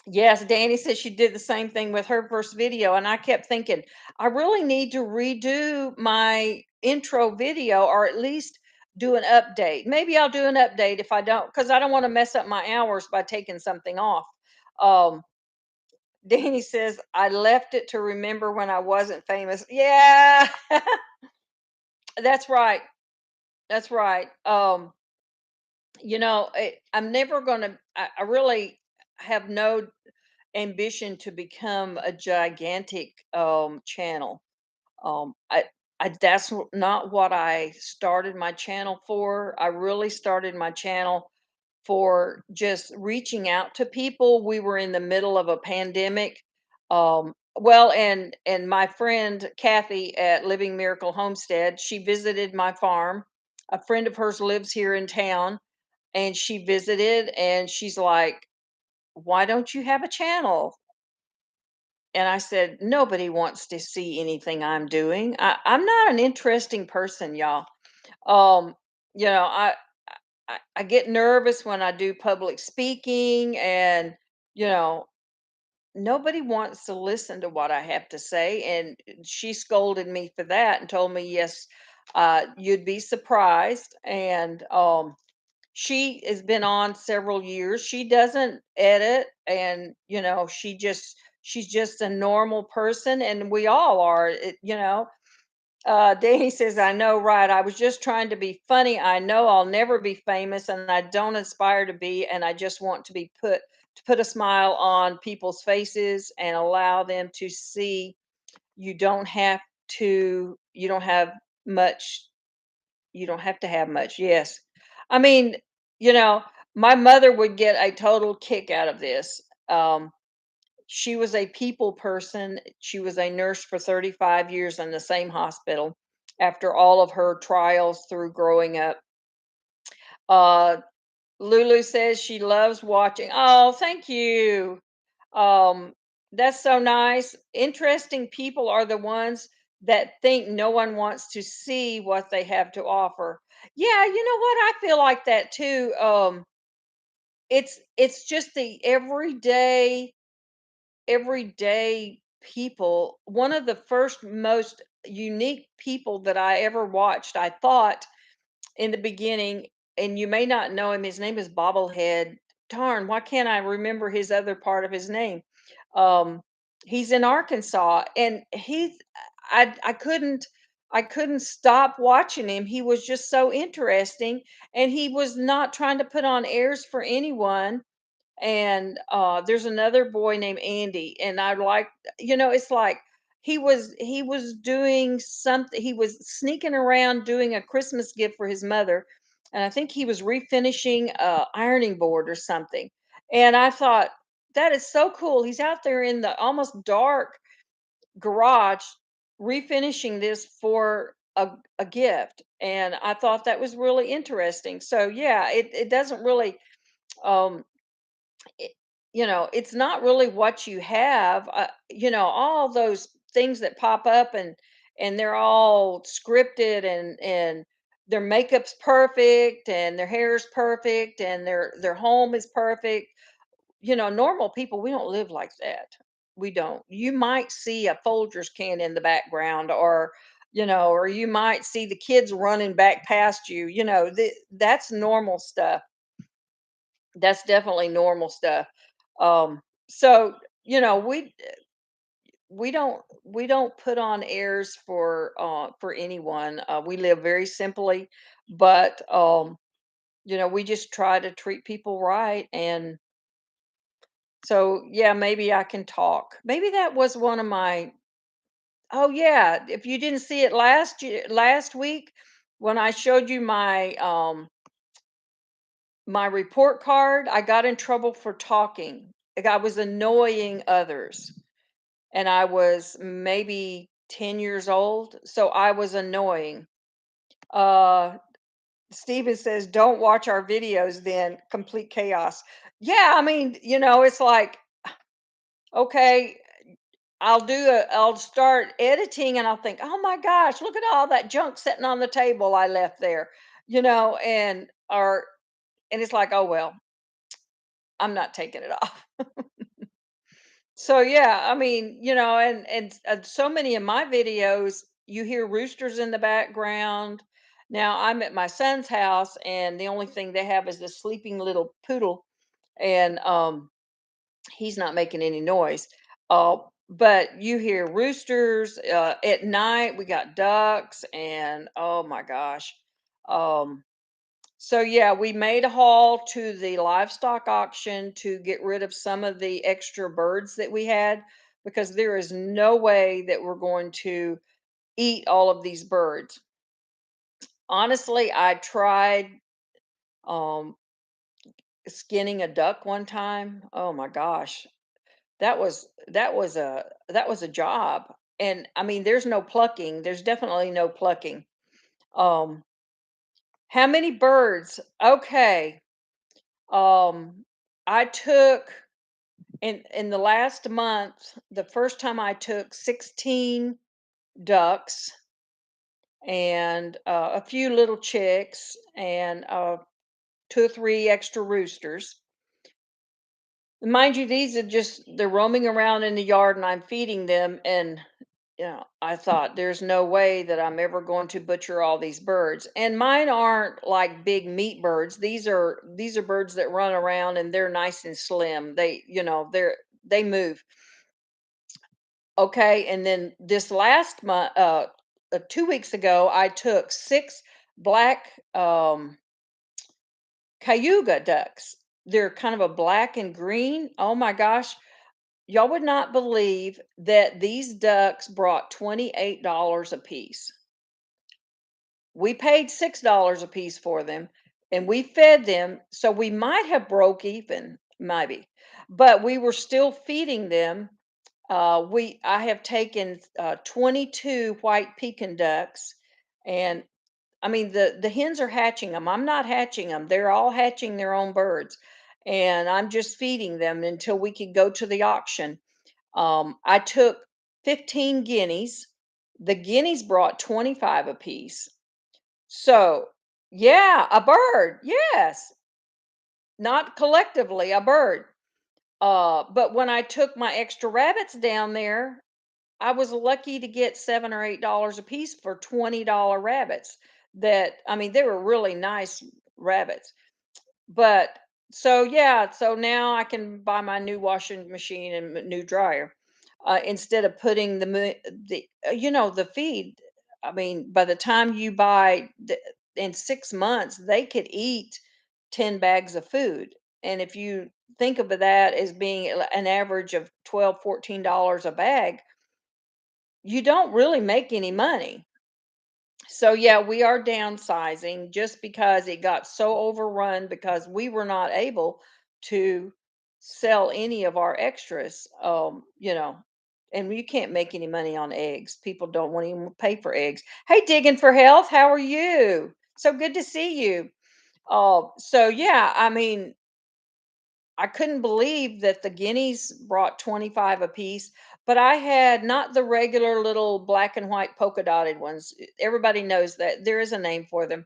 Yes, Danny said she did the same thing with her first video, and I kept thinking, I really need to redo my intro video or at least do an update. Maybe I'll do an update if I don't, because I don't want to mess up my hours by taking something off. Um, Danny says, I left it to remember when I wasn't famous. Yeah, that's right. That's right. I'm never gonna, I really have no ambition to become a gigantic channel. I that's not what I started my channel for. I really started my channel for just reaching out to people. We were in the middle of a pandemic. Well, and my friend Kathy at Living Miracle Homestead, she visited my farm. A friend of hers lives here in town, and she visited, and she's like, "Why don't you have a channel?" And I said, "Nobody wants to see anything I'm doing. I'm not an interesting person, y'all. Um, you know, I get nervous when I do public speaking, and you know, nobody wants to listen to what I have to say." And she scolded me for that and told me, "Yes, you'd be surprised." And she has been on several years. She doesn't edit, and she's just a normal person, and we all are. Danny says, I know, right? I was just trying to be funny. I know I'll never be famous, and I don't aspire to be, and I just want to put a smile on people's faces and allow them to see you don't have you don't have much, you don't have to have much. Yes. I mean, you know, my mother would get a total kick out of this. Um, she was a people person. She was a nurse for 35 years in the same hospital after all of her trials through growing up. Uh, Lulu says she loves watching. Oh, thank you. Um, that's so nice. Interesting people are the ones that think no one wants to see what they have to offer. Yeah, you know what? I feel like that too. It's just the everyday people. One of the first most unique people that I ever watched, I thought in the beginning, and you may not know him. His name is Bobblehead. Darn, why can't I remember his other part of his name? Um, he's in Arkansas, and I couldn't stop watching him. He was just so interesting, and he was not trying to put on airs for anyone. And there's another boy named Andy, and I like, it's like he was doing something. He was sneaking around doing a Christmas gift for his mother, and I think he was refinishing a ironing board or something. And I thought, that is so cool. He's out there in the almost dark garage refinishing this for a gift, and I thought that was really interesting. So yeah, it doesn't really um it, it's not really what you have. All those things that pop up, and they're all scripted, and their makeup's perfect, and their hair's perfect, and their home is perfect. Normal people, we don't live like that. We don't. You might see a Folgers can in the background, or you might see the kids running back past you. That's normal stuff. That's definitely normal stuff. So, you know, we don't put on airs for anyone. We live very simply, but we just try to treat people right. And so yeah, maybe I can talk. Maybe that was one of my. Oh yeah, if you didn't see it last week when I showed you my report card, I got in trouble for talking. Like, I was annoying others, and I was maybe 10 years old, so I was annoying. Uh, Steven says, "Don't watch our videos then, complete chaos." Yeah, I mean, it's like, okay, I'll start editing, and I'll think, "Oh my gosh, look at all that junk sitting on the table I left there." And it's like, "Oh well, I'm not taking it off." So yeah, I mean, and so many of my videos, you hear roosters in the background. Now I'm at my son's house, and the only thing they have is this sleeping little poodle, and he's not making any noise. But you hear roosters at night. We got ducks, and oh my gosh. Um, so yeah, we made a haul to the livestock auction to get rid of some of the extra birds that we had because there is no way that we're going to eat all of these birds. Honestly, I tried um skinning a duck one time. Oh my gosh. That was a job. And I mean there's no plucking. There's definitely no plucking. Um how many birds? Okay. Um I took in the last month, the first time I took 16 ducks and a few little chicks and two or three extra roosters. Mind you, these are just they're roaming around in the yard and I'm feeding them. And I thought there's no way that I'm ever going to butcher all these birds. And mine aren't like big meat birds. These are birds that run around and they're nice and slim. They move. Okay, and then this last month, 2 weeks ago, I took six black cayuga ducks. They're kind of a black and green. Oh my gosh, y'all would not believe that these ducks brought $28 a piece. We paid $6 a piece for them, and we fed them, so we might have broke even, maybe, but we were still feeding them. I have taken 22 white Pekin ducks, and I mean the hens are hatching them. I'm not hatching them. They're all hatching their own birds, and I'm just feeding them until we could go to the auction. I took 15 guineas. The guineas brought 25 apiece. So yeah, a bird. Yes, not collectively, a bird. But when I took my extra rabbits down there, I was lucky to get $7 or $8 a piece for $20 rabbits. That I mean, they were really nice rabbits. But so yeah, so now I can buy my new washing machine and new dryer instead of putting the feed. I mean, by the time you buy in 6 months, they could eat 10 bags of food. And if you think of that as being an average of 12, $14 a bag, you don't really make any money. So yeah, we are downsizing just because it got so overrun because we were not able to sell any of our extras. And you can't make any money on eggs. People don't want to even pay for eggs. Hey, Digging for Health, how are you? So good to see you. So yeah, I mean, I couldn't believe that the guineas brought 25 apiece, but I had not the regular little black and white polka dotted ones. Everybody knows that there is a name for them.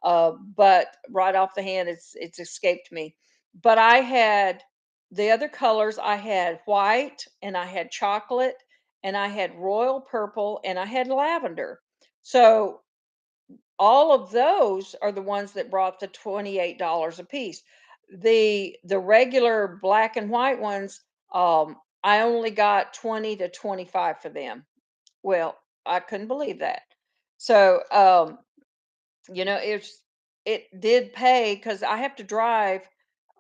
But right off the hand, it's escaped me. But I had the other colors. I had white and I had chocolate and I had royal purple and I had lavender. So all of those are the ones that brought the $28 a piece. The regular black and white ones, I only got 20 to 25 for them. Well, I couldn't believe that. So, it did pay because I have to drive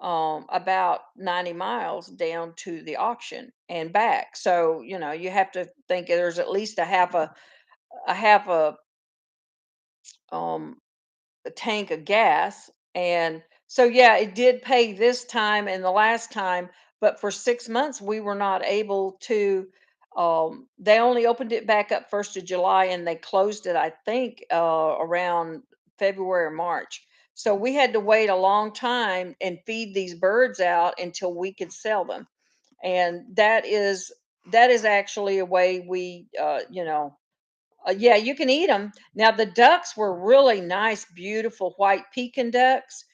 about 90 miles down to the auction and back. So, you have to think there's at least a half a um a tank of gas. And so, yeah, it did pay this time and the last time, but for 6 months, we were not able to. They only opened it back up 1st of July and they closed it, I think, around February or March. So we had to wait a long time and feed these birds out until we could sell them. And that is actually a way yeah, you can eat them. Now the ducks were really nice, beautiful white Pekin ducks.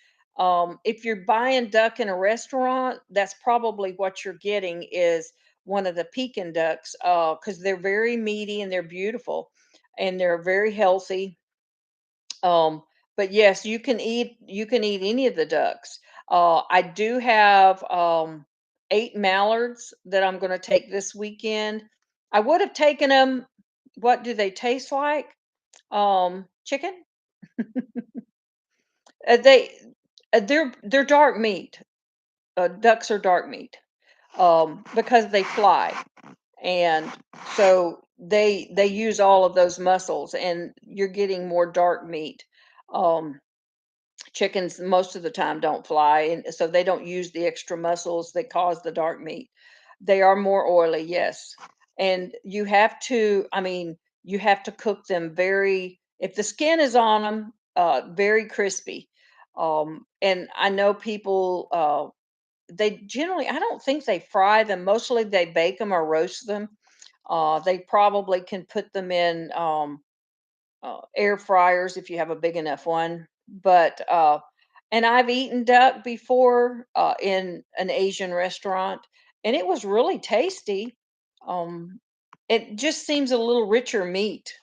If you're buying duck in a restaurant, that's probably what you're getting is one of the Pekin ducks, because they're very meaty and they're beautiful and they're very healthy. Um, but yes, you can eat any of the ducks. I do have 8 mallards that I'm going to take this weekend. I would have taken them. What do they taste like? Chicken? They they're dark meat. Ducks are dark meat. Because they fly, and so they use all of those muscles, and you're getting more dark meat. Um, Chickens most of the time don't fly, and so they don't use the extra muscles that cause the dark meat. They are more oily, yes. And you have to, I mean, you have to cook them very, if the skin is on them, very crispy. And I know people, they generally, I don't think they fry them. Mostly they bake them or roast them. They probably can put them in air fryers if you have a big enough one. But and I've eaten duck before in an Asian restaurant, and it was really tasty. Um, it just seems a little richer meat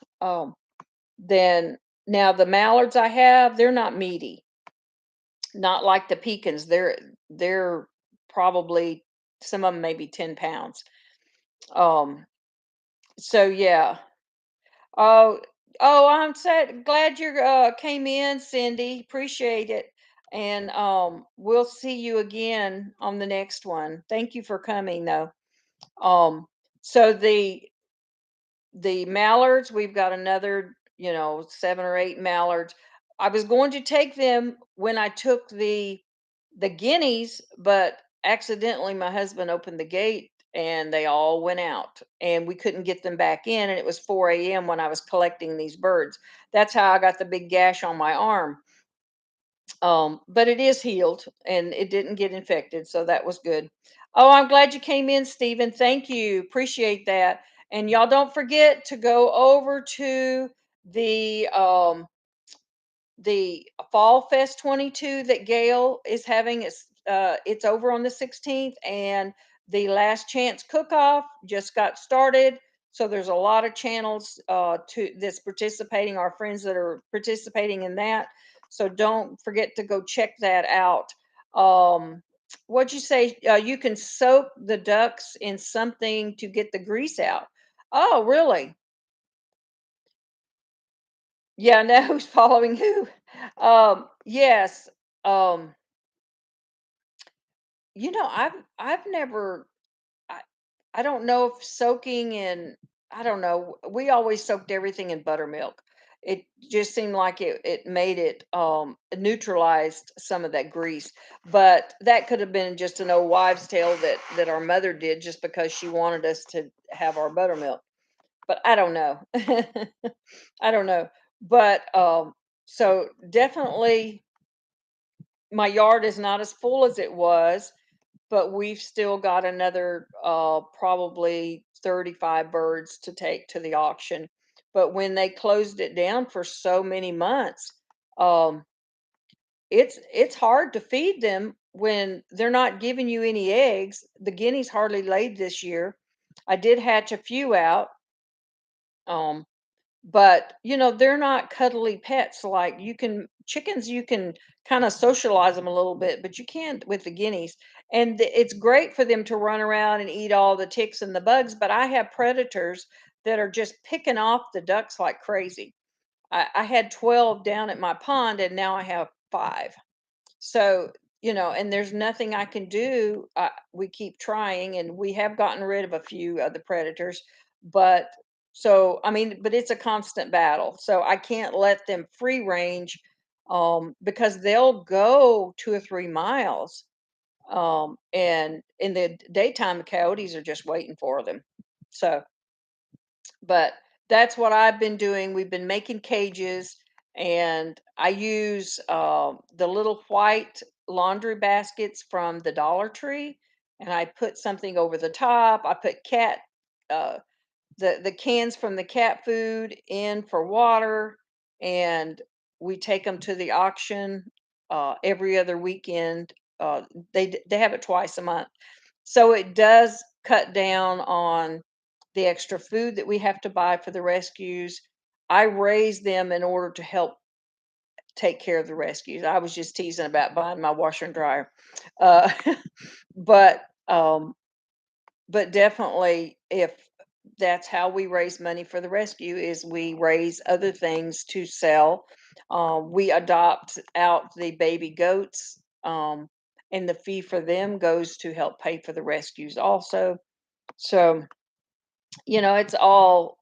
than now the mallards I have. They're not meaty, not like the pecans. They're probably some of them maybe 10 pounds. Um, so yeah. Oh, oh, I'm sad. Glad you came in, Cindy. Appreciate it. And we'll see you again on the next one. Thank you for coming, though. Um, so the mallards, we've got another, 7 or 8 mallards. I was going to take them when I took the guineas, but accidentally my husband opened the gate and they all went out and we couldn't get them back in. And it was 4 a.m. when I was collecting these birds. That's how I got the big gash on my arm. But it is healed and it didn't get infected, so that was good. Oh, I'm glad you came in, Stephen. Thank you. Appreciate that. And y'all don't forget to go over to the the Fall Fest 22 that Gail is having. It's over on the 16th, and the Last Chance Cook-Off just got started. So there's a lot of channels to that's participating, our friends that are participating in that. So don't forget to go check that out. What'd you say? You can soak the ducks in something to get the grease out. Oh, really? Yeah, now who's following who? Yes. Um, I've never I I don't know if soaking in I don't know. We always soaked everything in buttermilk. It just seemed like it made it it neutralized some of that grease. But that could have been just an old wives' tale that our mother did just because she wanted us to have our buttermilk. But I don't know. I don't know. But so definitely my yard is not as full as it was, but we've still got another probably 35 birds to take to the auction. But when they closed it down for so many months, um, it's hard to feed them when they're not giving you any eggs. The guineas hardly laid this year. I did hatch a few out. Um, but they're not cuddly pets. Like, chickens, you can kind of socialize them a little bit, but you can't with the guineas. And it's great for them to run around and eat all the ticks and the bugs, but I have predators that are just picking off the ducks like crazy. I had 12 down at my pond and now I have 5. So, and there's nothing I can do. We keep trying, and we have gotten rid of a few of the predators, but so, I mean, but it's a constant battle. So I can't let them free range because they'll go 2 or 3 miles. And in the daytime, the coyotes are just waiting for them. So, but that's what I've been doing. We've been making cages, and I use the little white laundry baskets from the Dollar Tree, and I put something over the top. I put uh, the cans from the cat food in for water, and we take them to the auction every other weekend. They have it twice a month, so it does cut down on the extra food that we have to buy for the rescues. I raise them in order to help take care of the rescues. I was just teasing about buying my washer and dryer. Uh, but um, but definitely, if that's how we raise money for the rescue, is we raise other things to sell. We adopt out the baby goats, and the fee for them goes to help pay for the rescues also. So, it's all,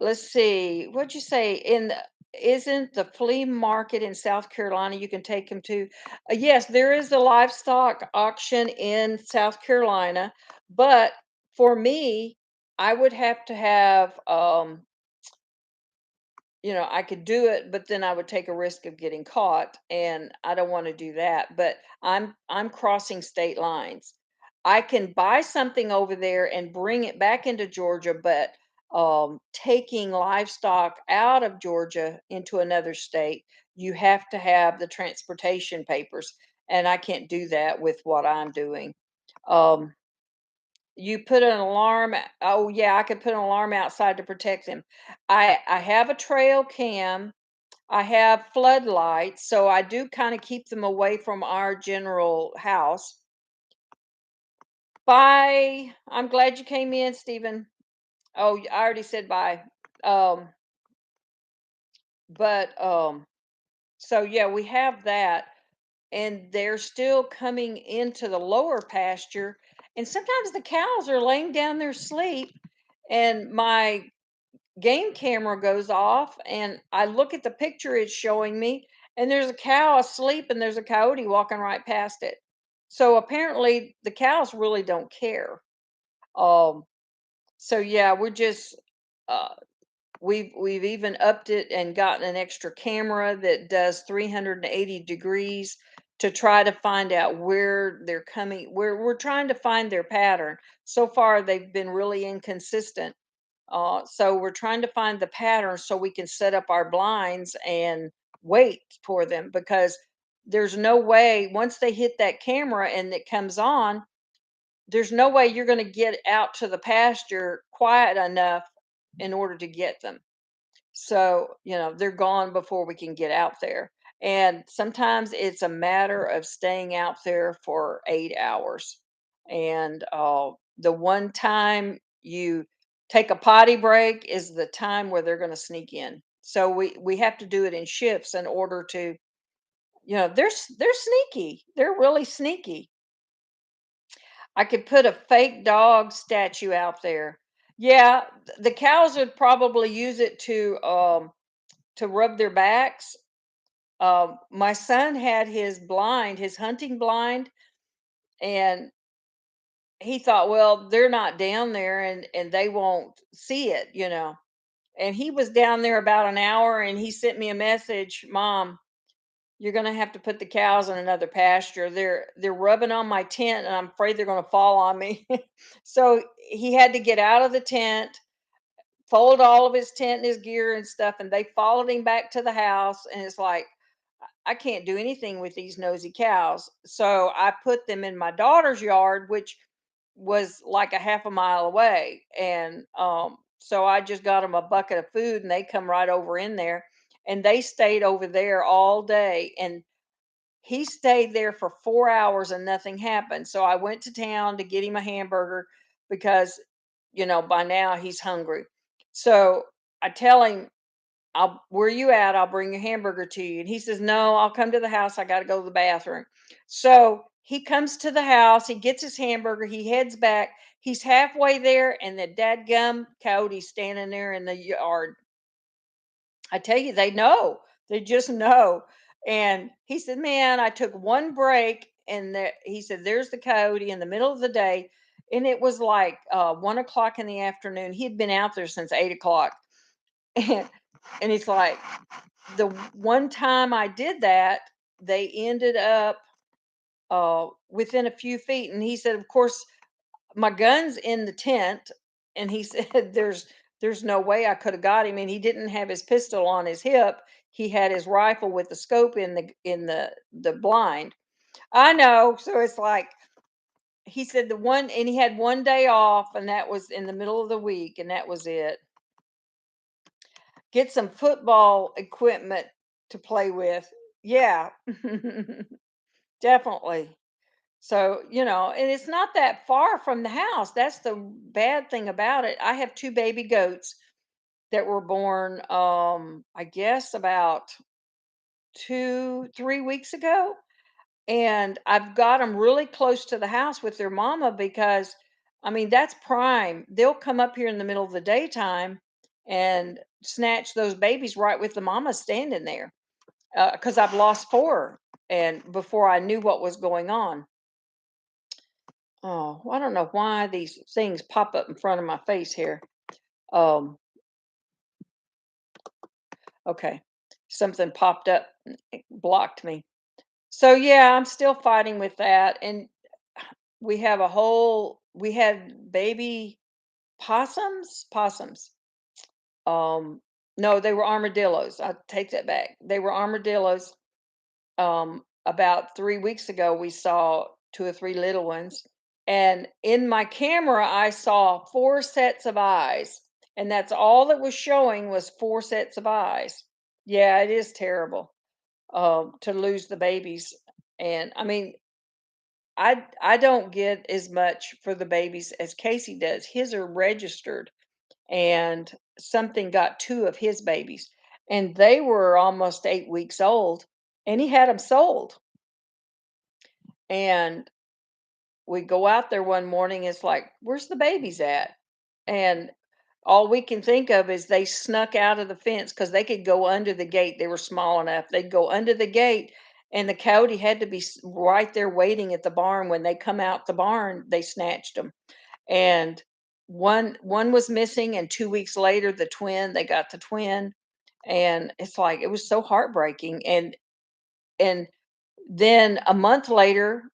let's see, what'd you say? Isn't the flea market in South Carolina you can take them to? Yes, there is a livestock auction in South Carolina, but for me, I would have to have, I could do it, but then I would take a risk of getting caught, and I don't want to do that. But I'm crossing state lines. I can buy something over there and bring it back into Georgia, but taking livestock out of Georgia into another state, you have to have the transportation papers, and I can't do that with what I'm doing. Um, you put an alarm oh, yeah, I could put an alarm outside to protect them. I have a trail cam, I have floodlights, so I do kinda keep them away from our general house. Bye. I'm glad you came in, Stephen. Oh, I already said bye. Um, so yeah, we have that, and they're still coming into the lower pasture, and sometimes the cows are laying down there asleep, and my game camera goes off and I look at the picture it's showing me, and there's a cow asleep and there's a coyote walking right past it. So apparently the cows really don't care. Um so yeah, we're just uh we've even upped it and gotten an extra camera that does 380 degrees to try to find out where they're coming. We're trying to find their pattern. So far they've been really inconsistent, so we're trying to find the pattern so we can set up our blinds and wait for them, because there's no way once they hit that camera and it comes on, there's no way you're going to get out to the pasture quiet enough in order to get them. So, they're gone before we can get out there. And sometimes it's a matter of staying out there for 8 hours. And the one time you take a potty break is the time where they're going to sneak in. So we have to do it in shifts in order to, they're sneaky. They're really sneaky. I could put a fake dog statue out there. Yeah, the cows would probably use it to rub their backs. My son had his blind, his hunting blind, and he thought, well, they're not down there and they won't see it. And he was down there about an hour and he sent me a message, Mom, you're gonna have to put the cows in another pasture. They're rubbing on my tent and I'm afraid they're gonna fall on me. So he had to get out of the tent, fold all of his tent and his gear and stuff, and they followed him back to the house. And it's like, I can't do anything with these nosy cows. So I put them in my daughter's yard, which was like a half a mile away. And so I just got them a bucket of food and they come right over in there. And they stayed over there all day. And he stayed there for 4 hours and nothing happened. So I went to town to get him a hamburger because, by now he's hungry. So I tell him, where you at? I'll bring a hamburger to you. And he says, no, I'll come to the house. I got to go to the bathroom. So he comes to the house, he gets his hamburger, he heads back. He's halfway there, and the dadgum coyote's standing there in the yard. I tell you, they know. They just know. And he said, man, I took one break, and he said, there's the coyote in the middle of the day. And it was like 1 o'clock in the afternoon. He'd been out there since 8 o'clock. And, and he's like, the one time I did that, they ended up within a few feet. And he said, of course, my gun's in the tent. And he said, there's no way I could have got him. And he didn't have his pistol on his hip. He had his rifle with the scope in the blind. I know. So it's like, he said the one, and he had one day off, and that was in the middle of the week, and that was it. Get some football equipment to play with. Yeah, definitely. So, and it's not that far from the house. That's the bad thing about it. I have two baby goats that were born, I guess about 3 weeks ago. And I've got them really close to the house with their mama because, I mean, that's prime. They'll come up here in the middle of the daytime and snatch those babies right with the mama standing there. Because I've lost four, and before I knew what was going on. Oh, I don't know why these things pop up in front of my face here. Um, okay, something popped up, and it blocked me. So yeah, I'm still fighting with that, and we had baby possums. Um, no, they were armadillos. I take that back. They were armadillos. About 3 weeks ago, we saw two or three little ones, and in my camera, I saw four sets of eyes, and that's all that was showing was four sets of eyes. Yeah, it is terrible to lose the babies, and I mean, I don't get as much for the babies as Casey does. His are registered, and something got two of his babies, and they were almost 8 weeks old, and he had them sold. And we go out there one morning, it's like, where's the babies at? And all we can think of is they snuck out of the fence because they could go under the gate. They were small enough. They'd go under the gate, and the coyote had to be right there waiting at the barn. When they come out the barn, they snatched them. And one was missing, and 2 weeks later, they got the twin. And it's like it was so heartbreaking. And then a month later,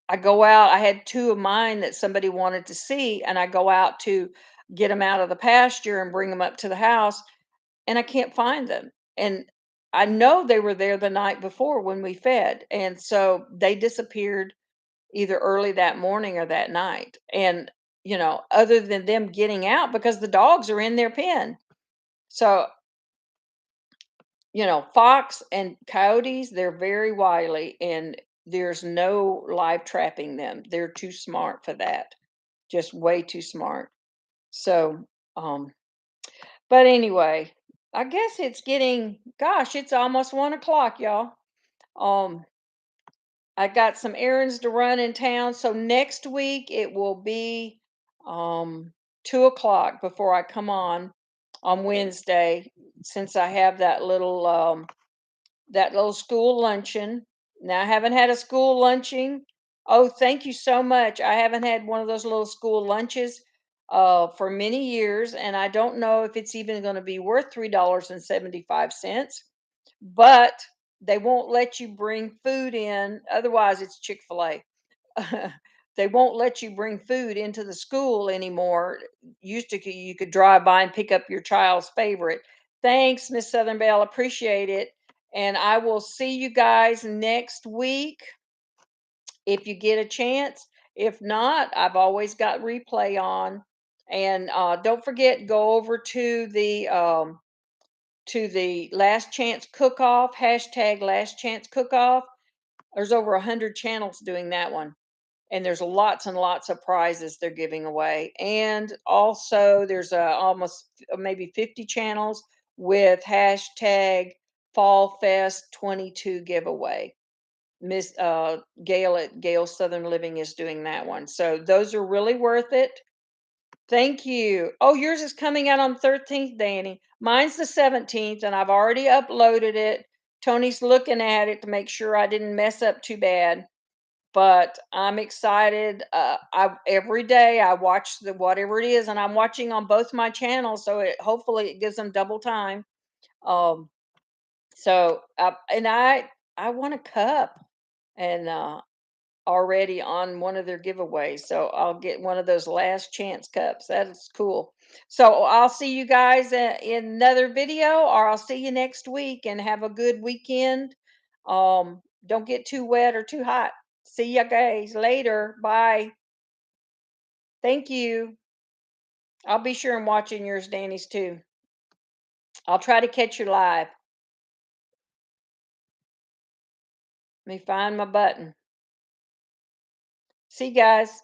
I go out. I had two of mine that somebody wanted to see, and I go out to get them out of the pasture and bring them up to the house, and I can't find them. And I know they were there the night before when we fed, and so they disappeared either early that morning or that night. And, other than them getting out because the dogs are in their pen. So, fox and coyotes, they're very wily, and there's no live trapping them. They're too smart for that. Just way too smart. So, um, but anyway, I guess gosh, it's almost 1 o'clock, y'all. Um, I got some errands to run in town. So next week it will be 2 o'clock before I come on Wednesday, since I have that little school luncheon. Now I haven't had a school luncheon. Oh, thank you so much. I haven't had one of those little school lunches for many years, and I don't know if it's even going to be worth $3.75. But they won't let you bring food in. Otherwise, it's Chick-fil-A. They won't let you bring food into the school anymore. Used to, you could drive by and pick up your child's favorite. Thanks, Miss Southern Belle. Appreciate it. And I will see you guys next week if you get a chance. If not, I've always got replay on. And don't forget, go over to the Last Chance Cook Off, hashtag Last Chance Cook Off. There's over 100 channels doing that one. And there's lots and lots of prizes they're giving away. And also, there's almost maybe 50 channels with hashtag Fall Fest 22 giveaway. Miss Gail at Gail Southern Living is doing that one. So those are really worth it. Thank you. Oh, yours is coming out on 13th, Danny. Mine's the 17th, and I've already uploaded it. Tony's looking at it to make sure I didn't mess up too bad. But I'm excited. I every day I watch the whatever it is, and I'm watching on both my channels, so hopefully it gives them double time. Um, and I want a cup, and already on one of their giveaways. So I'll get one of those last chance cups. That is cool. So I'll see you guys in another video, or I'll see you next week, and have a good weekend. Don't get too wet or too hot. See you guys later. Bye. Thank you. I'll be sure and watching yours, Danny's too. I'll try to catch you live. Let me find my button. See you guys.